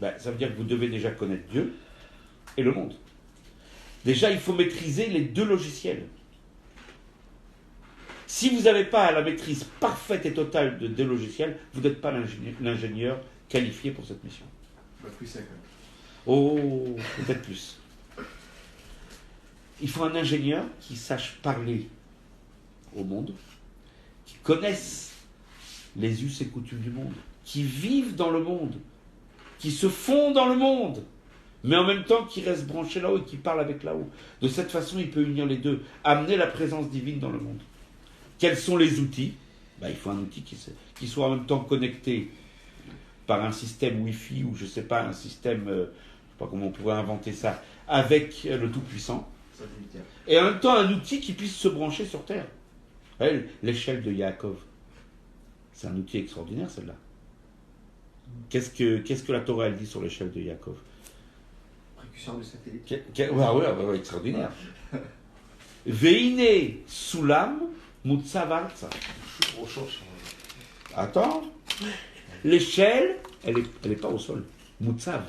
ça veut dire que vous devez déjà connaître Dieu et le monde. Déjà, il faut maîtriser les deux logiciels. Si vous n'avez pas la maîtrise parfaite et totale de deux logiciels, vous n'êtes pas l'ingénieur qualifié pour cette mission. Plus sec. Oh, peut-être plus. Il faut un ingénieur qui sache parler au monde, qui connaisse les us et coutumes du monde, qui vive dans le monde, qui se fond dans le monde, mais en même temps qui reste branché là-haut et qui parle avec là-haut. De cette façon, il peut unir les deux, amener la présence divine dans le monde. Quels sont les outils? Il faut un outil qui soit en même temps connecté par un système Wi-Fi ou je ne sais pas, un système, je ne sais pas comment on pourrait inventer ça, avec le Tout-Puissant. Et en même temps un outil qui puisse se brancher sur Terre. L'échelle de Yaakov, c'est un outil extraordinaire celle-là. Qu'est-ce que la Torah elle dit sur l'échelle de Yaakov? Précurseur du satellite. Ouais, extraordinaire. Veine Sulam Mutsavarza. Attends. L'échelle, elle est pas au sol. Mutsav.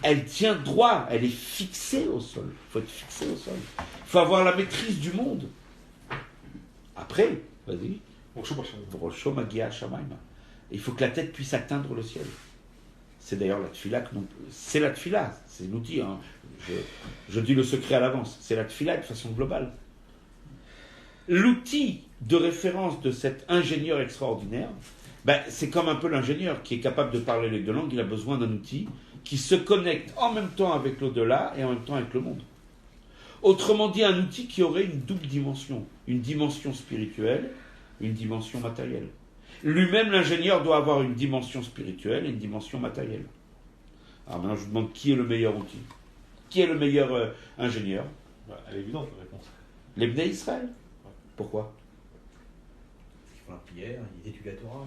Elle tient droit, elle est fixée au sol. Il faut être fixé au sol. Il faut avoir la maîtrise du monde. Après, vas-y. Il faut que la tête puisse atteindre le ciel. C'est d'ailleurs la tfila c'est la tfila, c'est l'outil. Hein. Je dis le secret à l'avance. C'est la tfila de façon globale. L'outil de référence de cet ingénieur extraordinaire, c'est comme un peu l'ingénieur qui est capable de parler les deux langues. Il a besoin d'un outil qui se connecte en même temps avec l'au-delà et en même temps avec le monde. Autrement dit, un outil qui aurait une double dimension. Une dimension spirituelle, une dimension matérielle. Lui-même, l'ingénieur doit avoir une dimension spirituelle et une dimension matérielle. Alors maintenant, je vous demande qui est le meilleur outil? Qui est le meilleur ingénieur? Elle est évidente, la réponse. Les Bnei Israël. Pourquoi? Ils font la prière, ils étudient la Torah.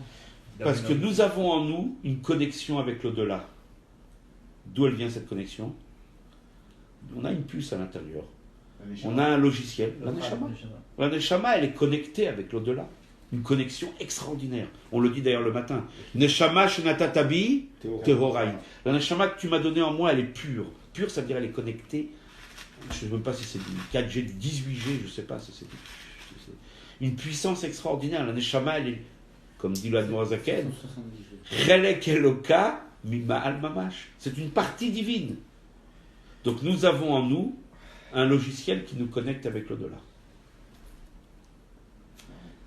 Parce que nous avons en nous une connexion avec l'au-delà. D'où elle vient cette connexion? On a une puce à l'intérieur. On a un logiciel, la Neshama. La Neshama, elle est connectée avec l'au-delà. Une connexion extraordinaire. On le dit d'ailleurs le matin. Neshama shenatatabi tehorai. La Neshama que tu m'as donnée en moi, elle est pure. Pure, ça veut dire elle est connectée. Je ne sais même pas si c'est du 4G, du 18G, je ne sais pas si c'est une puissance extraordinaire. La Neshama, elle est, comme dit l'Admorazaken, Chelek Eloka Mima'al Mamash. C'est une partie divine. Donc nous avons en nous un logiciel qui nous connecte avec l'au-delà.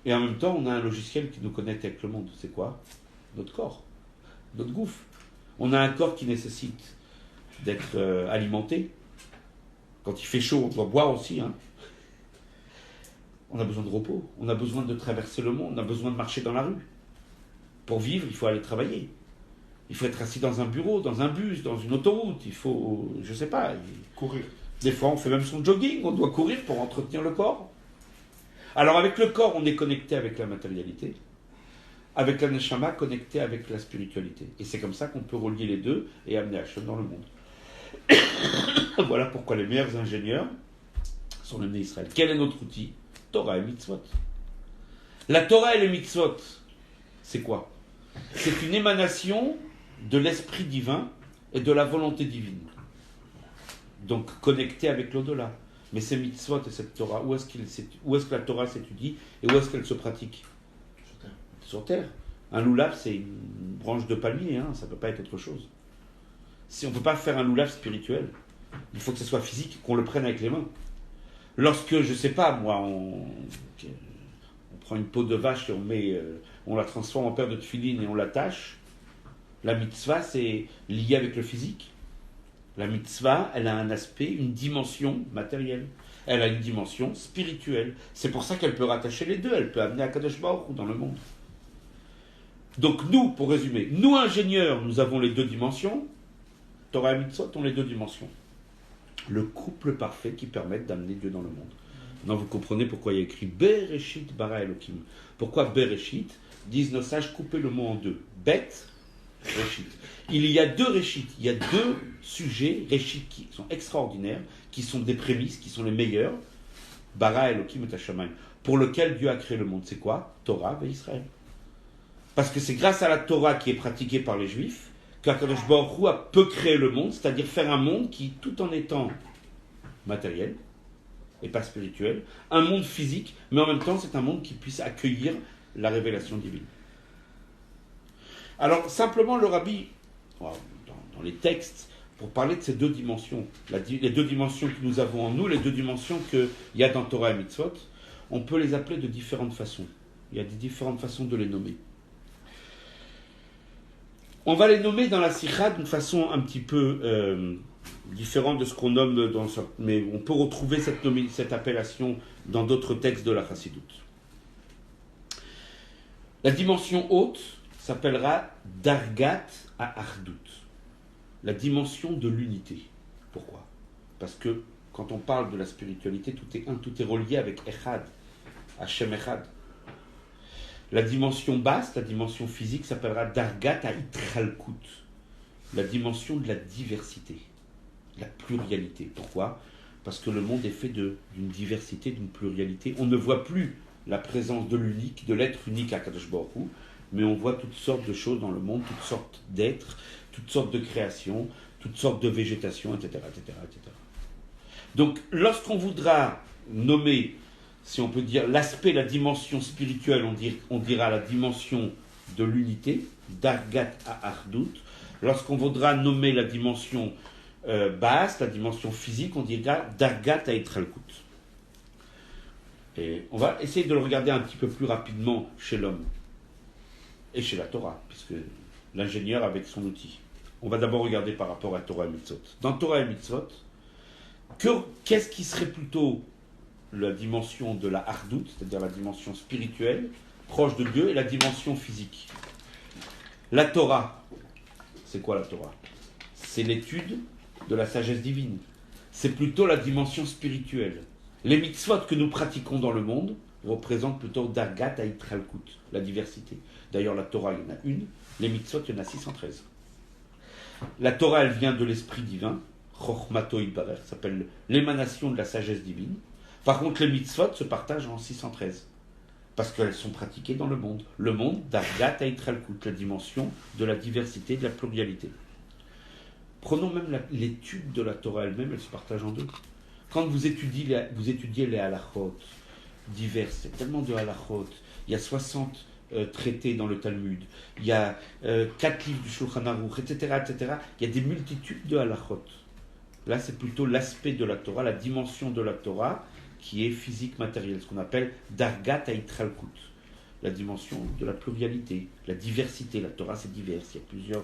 Et en même temps, on a un logiciel qui nous connecte avec le monde. C'est quoi? Notre corps, notre gouffre. On a un corps qui nécessite d'être alimenté. Quand il fait chaud, on doit boire aussi. Hein. On a besoin de repos. On a besoin de traverser le monde. On a besoin de marcher dans la rue. Pour vivre, il faut aller travailler. Il faut être assis dans un bureau, dans un bus, dans une autoroute. Il faut, je ne sais pas, courir. Des fois, on fait même son jogging. On doit courir pour entretenir le corps. Alors, avec le corps, on est connecté avec la matérialité. avec la neshama connectée avec la spiritualité. Et c'est comme ça qu'on peut relier les deux et amener Hachem dans le monde. Voilà pourquoi les meilleurs ingénieurs sont les nés Israël. Quel est notre outil? Torah et mitzvot. La Torah et les mitzvot, c'est quoi? C'est une émanation de l'esprit divin et de la volonté divine. Donc connecté avec l'au-delà. Mais ces mitzvot et cette Torah, où est-ce que la Torah s'étudie et où est-ce qu'elle se pratique? Sur terre. Un loulav, c'est une branche de palmier, hein, ça ne peut pas être autre chose. Si on ne peut pas faire un loulav spirituel, il faut que ce soit physique, qu'on le prenne avec les mains. Lorsque, je ne sais pas, moi, on prend une peau de vache et on la transforme en paire de tefilines et on l'attache, la mitzvah, c'est lié avec le physique. La mitzvah, elle a un aspect, une dimension matérielle. Elle a une dimension spirituelle. C'est pour ça qu'elle peut rattacher les deux. Elle peut amener Akadosh Baruch Hu dans le monde. Donc nous, pour résumer, nous ingénieurs, nous avons les deux dimensions. Torah et Mitzvot ont les deux dimensions. Le couple parfait qui permet d'amener Dieu dans le monde. Maintenant, vous comprenez pourquoi il y a écrit Bereshit bara Elohim. Pourquoi Bereshit? Disent nos sages, couper le mot en deux. Bet, Reshit. Il y a deux Reshit. Il y a deux sujets Reshit qui sont extraordinaires, qui sont des prémices, qui sont les meilleurs. Bara Elohim et Hashamayim. Pour lequel Dieu a créé le monde. C'est quoi? Torah et Israël. Parce que c'est grâce à la Torah qui est pratiquée par les Juifs qu'Akadosh Baruch Hu peut créer le monde, c'est-à-dire faire un monde qui, tout en étant matériel et pas spirituel, un monde physique, mais en même temps c'est un monde qui puisse accueillir la révélation divine. Alors simplement le rabbi, dans les textes, pour parler de ces deux dimensions, les deux dimensions que nous avons en nous, les deux dimensions qu'il y a dans Torah et Mitzvot, on peut les appeler de différentes façons. Il y a des différentes façons de les nommer. On va les nommer dans la Sikha d'une façon un petit peu différente de ce qu'on nomme dans ce... Mais on peut retrouver cette appellation dans d'autres textes de la Chassidoute. La dimension haute s'appellera Dargat Ha'achdout, la dimension de l'unité. Pourquoi? Parce que quand on parle de la spiritualité, tout est un, tout est relié avec Echad, Hashem Echad. La dimension basse, la dimension physique, s'appellera Dargat Ha'itchalkut, la dimension de la diversité, de la pluralité. Pourquoi? Parce que le monde est fait d'une diversité, d'une pluralité. On ne voit plus la présence de l'unique, de l'être unique à Kadosh Baruch Hu, mais on voit toutes sortes de choses dans le monde, toutes sortes d'êtres, toutes sortes de créations, toutes sortes de végétation, etc., etc., etc. Donc, lorsqu'on voudra nommer, si on peut dire, l'aspect, la dimension spirituelle, on dira la dimension de l'unité, Dargat Ha'achdout. Lorsqu'on voudra nommer la dimension basse, la dimension physique, on dira Dargat Ha'itchalkut. Et on va essayer de le regarder un petit peu plus rapidement chez l'homme et chez la Torah, puisque l'ingénieur avec son outil. On va d'abord regarder par rapport à Torah et Mitzvot. Dans Torah et Mitzvot, qu'est-ce qui serait plutôt la dimension de la Hardout, c'est-à-dire la dimension spirituelle, proche de Dieu, et la dimension physique? La Torah, c'est quoi la Torah? C'est l'étude de la sagesse divine. C'est plutôt la dimension spirituelle. Les mitzvot que nous pratiquons dans le monde représentent plutôt Dargat Ha'itchalkut, la diversité. D'ailleurs, la Torah, il y en a une, les mitzvot, il y en a 613. La Torah, elle vient de l'esprit divin, Chochmato Yitbarech, ça s'appelle l'émanation de la sagesse divine. Par contre, les mitzvot se partagent en 613, parce qu'elles sont pratiquées dans le monde. Le monde, Dargat Ha'itchalkut, la dimension de la diversité, de la pluralité. Prenons même l'étude de la Torah elle-même, elle se partage en deux. Quand vous étudiez les halachot diverses, il y a tellement de halachot, il y a 60 traités dans le Talmud, il y a 4 livres du Shulchan Aruch, etc., etc. Il y a des multitudes de halachot. Là, c'est plutôt l'aspect de la Torah, la dimension de la Torah qui est physique, matérielle, ce qu'on appelle Dargat Ha'itchalkut, la dimension de la pluralité, la diversité. La Torah, c'est divers, il y a plusieurs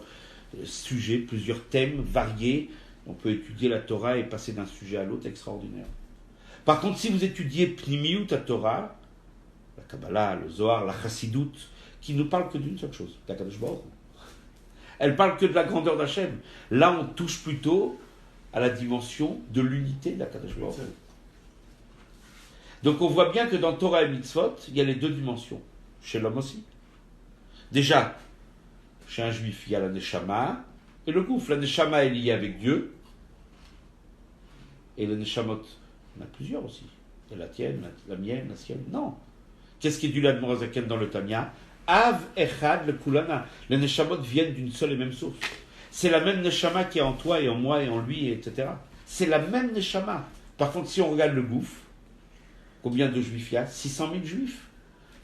sujets, plusieurs thèmes variés. On peut étudier la Torah et passer d'un sujet à l'autre, extraordinaire. Par contre, si vous étudiez Pnimiyut à Torah, la Kabbalah, le Zohar, la Chassidoute, qui ne parle que d'une seule chose, la Kadosh Baruch Hu. Elle parle que de la grandeur d'Hachem. Là, on touche plutôt à la dimension de l'unité de la Kadosh Baruch Hu. Donc on voit bien que dans Torah et Mitzvot, il y a les deux dimensions. Chez l'homme aussi. Déjà, chez un juif, il y a la neshama et le gouffre. La neshama est liée avec Dieu. Et le neshamot, il y en a plusieurs aussi. Il y a la tienne, la mienne, la sienne. Non. Qu'est-ce qui est du l'Admorazaken dans le Tanya? Av echad le kulana. Les neshamot viennent d'une seule et même source. C'est la même neshama qui est en toi et en moi et en lui, etc. C'est la même neshama. Par contre, si on regarde le gouffre, combien de juifs il y a? 600 000 juifs.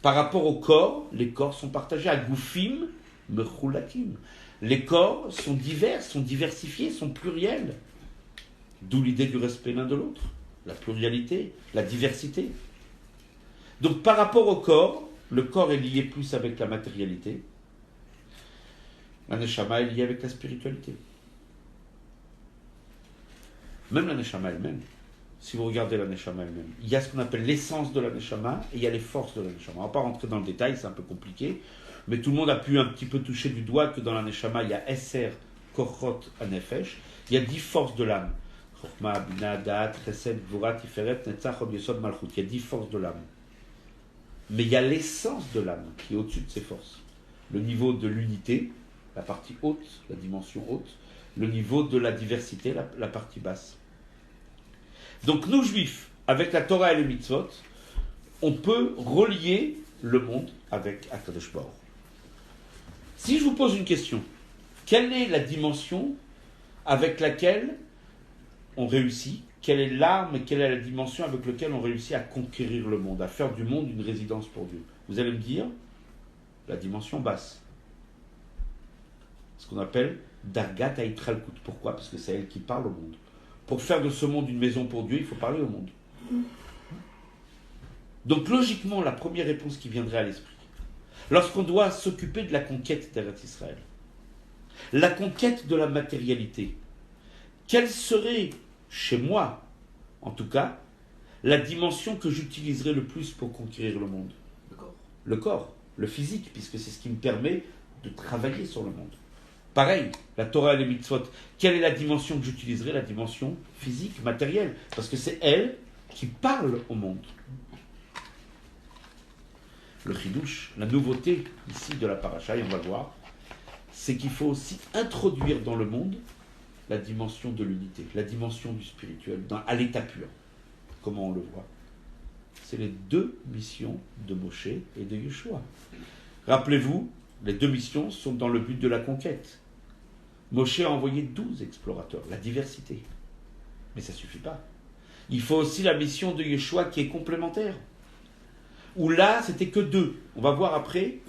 Par rapport au corps, les corps sont partagés. À goufim, mechulakim. Les corps sont divers, sont diversifiés, sont pluriels. D'où l'idée du respect l'un de l'autre. La pluralité, la diversité. Donc par rapport au corps, le corps est lié plus avec la matérialité. La neshama est liée avec la spiritualité. Même la neshama elle-même, si vous regardez la neshama elle-même, il y a ce qu'on appelle l'essence de la neshama et il y a les forces de la neshama. On ne va pas rentrer dans le détail, c'est un peu compliqué, mais tout le monde a pu un petit peu toucher du doigt que dans la neshama, il y a Esser, Kochot, Anefesh, il y a 10 forces de l'âme. Chokhmah, Bina, Da'at, Chesed, Gvura, Tiferet, Netzach, Hod, Yesod, Malchut. Il y a 10 forces de l'âme. Mais il y a l'essence de l'âme qui est au-dessus de ces forces. Le niveau de l'unité, la partie haute, la dimension haute, le niveau de la diversité, la partie basse. Donc nous, juifs, avec la Torah et les mitzvot, on peut relier le monde avec Akadosh Baruch. Si je vous pose une question, quelle est la dimension avec laquelle on réussit? Quelle est l'arme et quelle est la dimension avec laquelle on réussit à conquérir le monde, à faire du monde une résidence pour Dieu? Vous allez me dire, la dimension basse. Ce qu'on appelle Dargat Aitralkut. Pourquoi? Parce que c'est elle qui parle au monde. Pour faire de ce monde une maison pour Dieu, il faut parler au monde. Donc logiquement, la première réponse qui viendrait à l'esprit, lorsqu'on doit s'occuper de la conquête d'Eretz Israël, la conquête de la matérialité, quelle serait, chez moi, en tout cas, la dimension que j'utiliserais le plus pour conquérir le monde? Le corps. Le corps, le physique, puisque c'est ce qui me permet de travailler sur le monde. Pareil, la Torah et les mitzvot, quelle est la dimension que j'utiliserai? La dimension physique, matérielle, parce que c'est elle qui parle au monde. Le chidouche, la nouveauté ici de la paracha, et on va le voir, c'est qu'il faut aussi introduire dans le monde la dimension de l'unité, la dimension du spirituel, à l'état pur. Comment on le voit? C'est les deux missions de Moshe et de Yeshua. Rappelez-vous, les deux missions sont dans le but de la conquête. Moshe a envoyé 12 explorateurs, la diversité. Mais ça ne suffit pas. Il faut aussi la mission de Yeshua qui est complémentaire. Où là, c'était que 2. On va voir après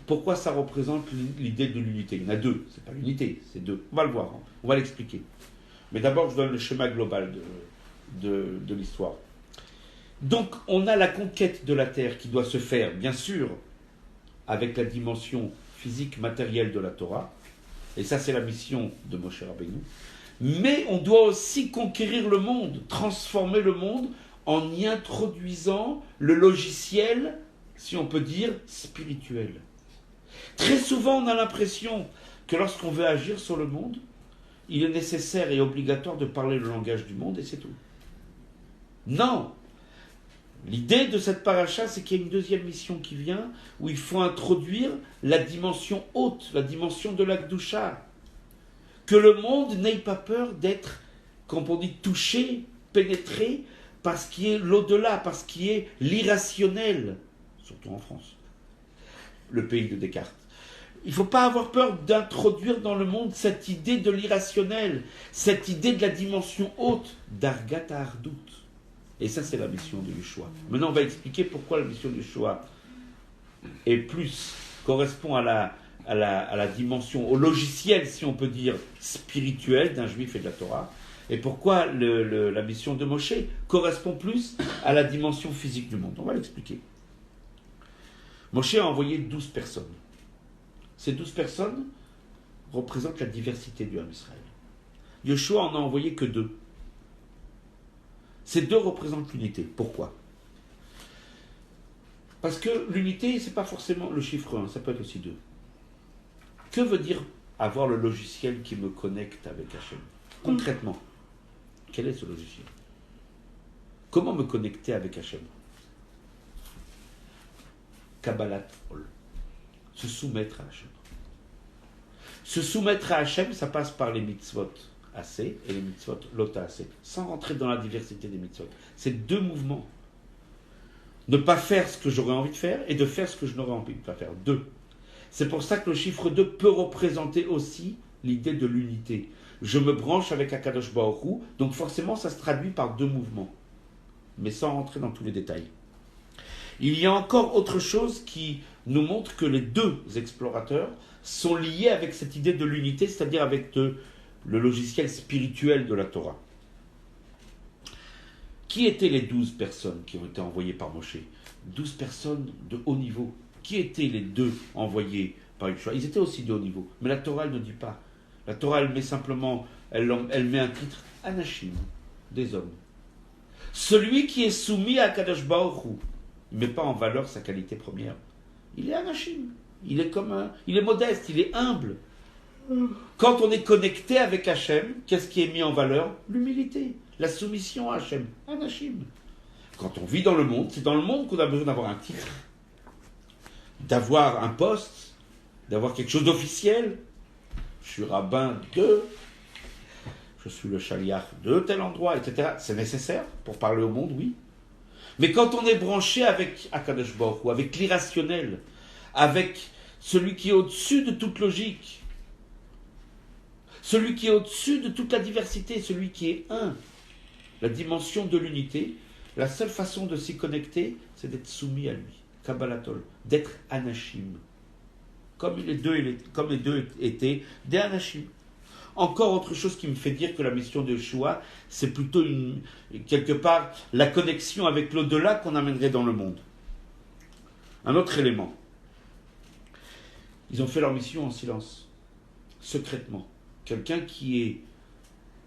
pourquoi ça représente l'idée de l'unité. Il y en a 2, c'est pas l'unité, c'est 2. On va le voir, on va l'expliquer. Mais d'abord, je donne le schéma global de l'histoire. Donc, on a la conquête de la terre qui doit se faire, bien sûr, avec la dimension physique, matérielle de la Torah. Et ça, c'est la mission de Moshe Rabbeinu. Mais on doit aussi conquérir le monde, transformer le monde en y introduisant le logiciel, si on peut dire, spirituel. Très souvent, on a l'impression que lorsqu'on veut agir sur le monde, il est nécessaire et obligatoire de parler le langage du monde et c'est tout. Non! L'idée de cette paracha, c'est qu'il y a une deuxième mission qui vient, où il faut introduire la dimension haute, la dimension de la Kedusha. Que le monde n'ait pas peur d'être, comme on dit, touché, pénétré, par ce qui est l'au-delà, par ce qui est l'irrationnel, surtout en France, le pays de Descartes. Il ne faut pas avoir peur d'introduire dans le monde cette idée de l'irrationnel, cette idée de la dimension haute, d'Argat à Ardout. Et ça, c'est la mission de Yeshua. Maintenant, on va expliquer pourquoi la mission de Yeshua est plus, correspond à la dimension, au logiciel, si on peut dire, spirituel d'un juif et de la Torah, et pourquoi la mission de Moshe correspond plus à la dimension physique du monde. On va l'expliquer. Moshe a envoyé 12 personnes. Ces 12 personnes représentent la diversité du Ham Israël. Yeshua en a envoyé que 2. Ces 2 représentent l'unité. Pourquoi? Parce que l'unité, ce n'est pas forcément le chiffre 1, ça peut être aussi 2. Que veut dire avoir le logiciel qui me connecte avec Hachem? Concrètement, quel est ce logiciel? Comment me connecter avec Hachem? Kabbalat Ol. se soumettre à Hachem. Se soumettre à Hachem, ça passe par les mitzvot assez et les mitzvot lota assez, sans rentrer dans la diversité des mitzvot. C'est deux mouvements. Ne pas faire ce que j'aurais envie de faire et de faire ce que je n'aurais envie de pas faire. Deux. C'est pour ça que le chiffre 2 peut représenter aussi l'idée de l'unité. Je me branche avec Akadosh Baruch Hu, donc forcément ça se traduit par deux mouvements, mais sans rentrer dans tous les détails. Il y a encore autre chose qui nous montre que les deux explorateurs sont liés avec cette idée de l'unité, c'est-à-dire avec le logiciel spirituel de la Torah. Qui étaient les 12 personnes qui ont été envoyées par Moshe? 12 personnes de haut niveau. Qui étaient les deux envoyés par Yeshua? Ils étaient aussi de haut niveau, mais la Torah elle ne dit pas. La Torah elle met simplement, elle met un titre, Anashim, des hommes. Celui qui est soumis à Kadosh Baruch Hu, il ne met pas en valeur sa qualité première. Il est Anashim, il est modeste, il est humble. Quand on est connecté avec Hachem, qu'est-ce qui est mis en valeur? L'humilité, la soumission à Hachem, Anashim. Quand on vit dans le monde, c'est dans le monde qu'on a besoin d'avoir un titre, d'avoir un poste, d'avoir quelque chose d'officiel. Je suis rabbin de, je suis le chaliach de tel endroit, etc. C'est nécessaire pour parler au monde, oui. Mais quand on est branché avec Akadosh Baruch Hu, avec l'irrationnel, avec celui qui est au-dessus de toute logique, celui qui est au-dessus de toute la diversité, celui qui est un, la dimension de l'unité, la seule façon de s'y connecter, c'est d'être soumis à lui. Kabbalatol, d'être Anashim, comme les deux étaient des Anashim. Encore autre chose qui me fait dire que la mission de Yeshua, c'est plutôt quelque part la connexion avec l'au-delà qu'on amènerait dans le monde. Un autre élément. Ils ont fait leur mission en silence, secrètement. Quelqu'un qui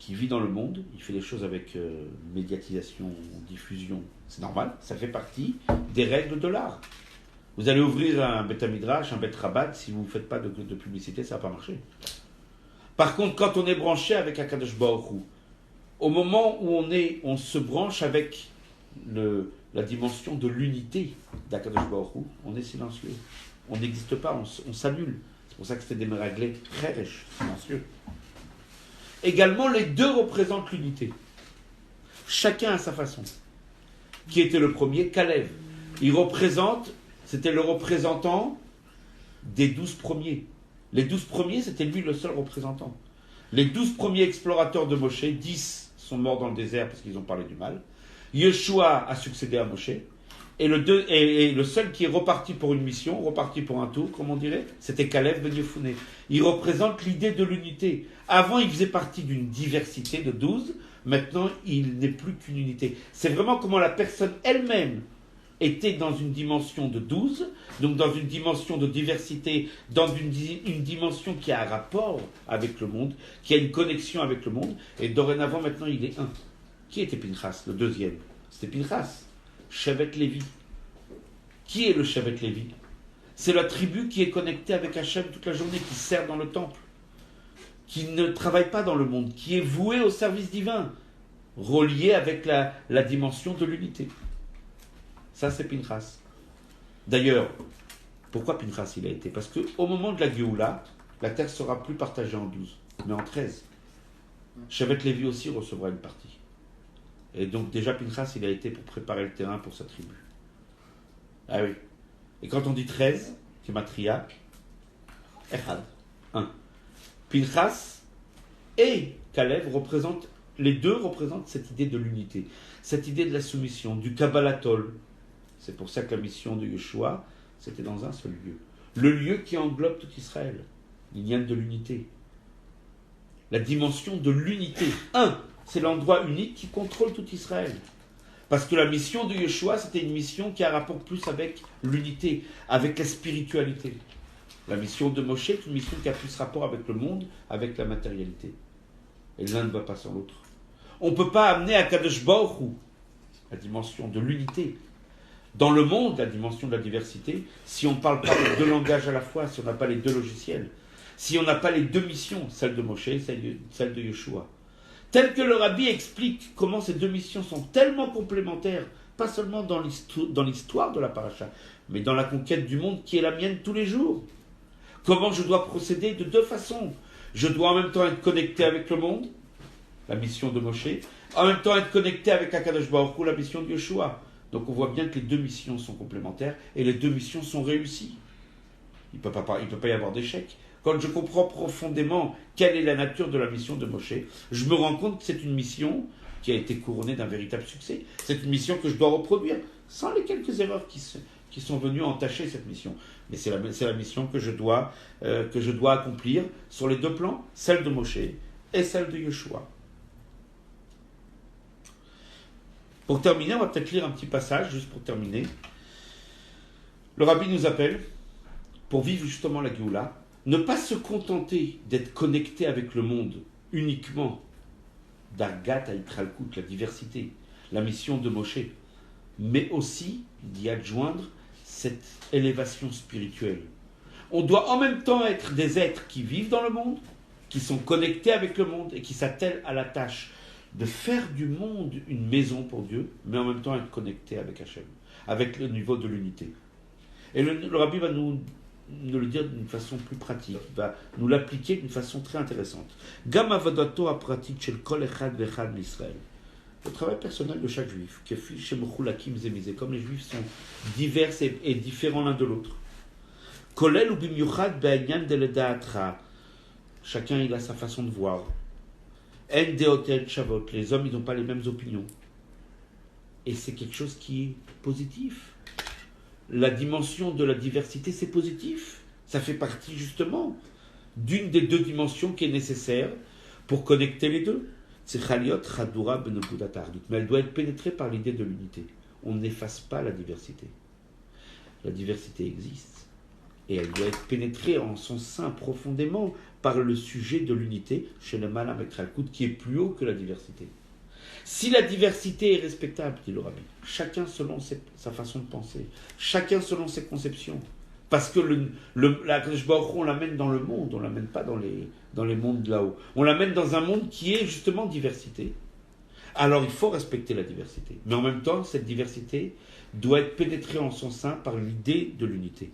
vit dans le monde, il fait des choses avec médiatisation, diffusion, c'est normal, ça fait partie des règles de l'art. Vous allez ouvrir un Beth Midrash, un Beth Rabat, si vous ne faites pas de publicité, ça ne va pas marcher. Par contre, quand on est branché avec Akadosh Baruch Hu, au moment où on se branche avec la dimension de l'unité d'Akadosh Baruch Hu, on est silencieux. On n'existe pas, on s'annule. C'est pour ça que c'était des meraglés très riches, silencieux. Également, les deux représentent l'unité. Chacun à sa façon. Qui était le premier? Kalev. C'était le représentant des 12 premiers. Les 12 premiers, c'était lui le seul représentant. Les 12 premiers explorateurs de Moshe, 10 sont morts dans le désert parce qu'ils ont parlé du mal. Yeshua a succédé à Moshe. Et le seul qui est reparti pour une mission, reparti pour un tour, comme on dirait, c'était Kalev ben Yefouné. Il représente l'idée de l'unité. Avant, il faisait partie d'une diversité de 12. Maintenant, il n'est plus qu'une unité. C'est vraiment comment la personne elle-même était dans une dimension de 12, donc dans une dimension de diversité, dans une dimension qui a un rapport avec le monde, qui a une connexion avec le monde, et dorénavant, maintenant, il est un. Qui était Pinchas, le deuxième? C'était Pinchas, Shevet Lévi. Qui est le Shevet Lévi? C'est la tribu qui est connectée avec Hachem toute la journée, qui sert dans le temple, qui ne travaille pas dans le monde, qui est vouée au service divin, relié avec la dimension de l'unité. Ça, c'est Pinchas. D'ailleurs, pourquoi Pinchas il a été? Parce qu'au moment de la Géoula, la terre sera plus partagée en 12, mais en 13. Shevet Lévi aussi recevra une partie. Et donc déjà Pinchas, il a été pour préparer le terrain pour sa tribu. Ah oui. Et quand on dit 13, Gematria, Echad, 1. Pinchas et Kalev les deux représentent cette idée de l'unité, cette idée de la soumission, du Kabbalatol. C'est pour ça que la mission de Yeshua, c'était dans un seul lieu. Le lieu qui englobe tout Israël, l'Inyan de l'unité. La dimension de l'unité. C'est l'endroit unique qui contrôle tout Israël. Parce que la mission de Yeshua, c'était une mission qui a rapport plus avec l'unité, avec la spiritualité. La mission de Moshe est une mission qui a plus rapport avec le monde, avec la matérialité. Et l'un ne va pas sans l'autre. On ne peut pas amener à Kadosh Baruch Hu la dimension de l'unité. Dans le monde, la dimension de la diversité, si on ne parle pas de deux langages à la fois, si on n'a pas les deux logiciels, si on n'a pas les deux missions, celle de Moshe et celle de Yeshua. Tel que le Rabbi explique comment ces deux missions sont tellement complémentaires, pas seulement dans l'histoire de la paracha, mais dans la conquête du monde qui est la mienne tous les jours. Comment je dois procéder? De deux façons. Je dois en même temps être connecté avec le monde, la mission de Moshe, en même temps être connecté avec Akadosh Baruch Hu, la mission de Yeshua. Donc on voit bien que les deux missions sont complémentaires et les deux missions sont réussies. Il ne peut pas y avoir d'échec. Quand je comprends profondément quelle est la nature de la mission de Moshe, je me rends compte que c'est une mission qui a été couronnée d'un véritable succès. C'est une mission que je dois reproduire, sans les quelques erreurs qui sont venues entacher cette mission. Mais c'est la mission que je dois accomplir sur les deux plans, celle de Moshe et celle de Yeshua. Pour terminer, on va peut-être lire un petit passage, juste pour terminer. Le Rabbi nous appelle, pour vivre justement la Géoula, ne pas se contenter d'être connecté avec le monde uniquement d'Argat à Itralkut, la diversité, la mission de Moshe, mais aussi d'y adjoindre cette élévation spirituelle. On doit en même temps être des êtres qui vivent dans le monde, qui sont connectés avec le monde et qui s'attellent à la tâche de faire du monde une maison pour Dieu, mais en même temps être connectés avec Hachem, avec le niveau de l'unité. Et le Rabbi va nous le dire d'une façon plus pratique, va nous l'appliquer d'une façon très intéressante. Gam avodato apratit shel kol echad vechad l'Israël. Le travail personnel de chaque juif, comme les juifs sont divers et différents l'un de l'autre. Kolel ou bimyuchad be'anyan de l'edaatra. Chacun il a sa façon de voir. En deotel shavot. Les hommes ils n'ont pas les mêmes opinions. Et c'est quelque chose qui est positif. La dimension de la diversité, c'est positif. Ça fait partie justement d'une des deux dimensions qui est nécessaire pour connecter les deux. C'est Chaliot Chadura Benokudatardut. Mais elle doit être pénétrée par l'idée de l'unité. On n'efface pas la diversité. La diversité existe. Et elle doit être pénétrée en son sein profondément par le sujet de l'unité, chez le Malam et Kralkut, qui est plus haut que la diversité. Si la diversité est respectable, dit le Rabbi, chacun selon sa façon de penser, chacun selon ses conceptions, parce que la Kadosh Baruch Hu, on l'amène dans le monde, on ne l'amène pas dans les mondes là-haut. On l'amène dans un monde qui est justement diversité. Alors il faut respecter la diversité. Mais en même temps, cette diversité doit être pénétrée en son sein par l'idée de l'unité.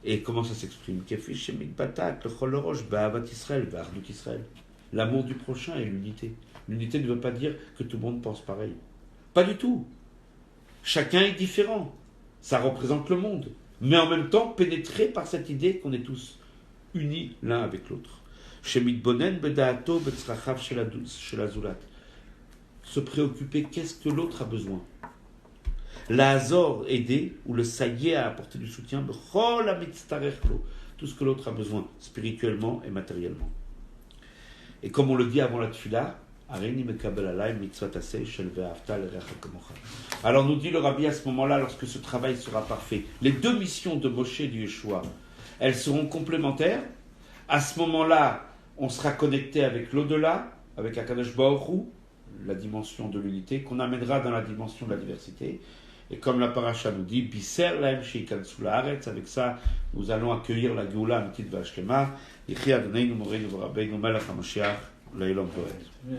Et comment ça s'exprime? L'amour du prochain et l'unité. L'unité ne veut pas dire que tout le monde pense pareil. Pas du tout. Chacun est différent. Ça représente le monde. Mais en même temps, pénétré par cette idée qu'on est tous unis l'un avec l'autre. Se préoccuper, qu'est-ce que l'autre a besoin. L'azor, aider, ou le saïe à apporter du soutien, tout ce que l'autre a besoin, spirituellement et matériellement. Et comme on le dit avant la tefila, alors nous dit le Rabbi à ce moment-là, lorsque ce travail sera parfait, les deux missions de Moshe et de Yeshua, elles seront complémentaires. À ce moment-là, on sera connecté avec l'au-delà, avec Akadosh Baruch Hu, la dimension de l'unité, qu'on amènera dans la dimension de la diversité. Et comme la paracha nous dit, Biser lahem sheikatsu laaretz, avec ça, nous allons accueillir la Géoula amitit v'ashkema, Yechi Adonai Moreinu v'Rabbeinu Melech HaMashiach, Leilom Voed.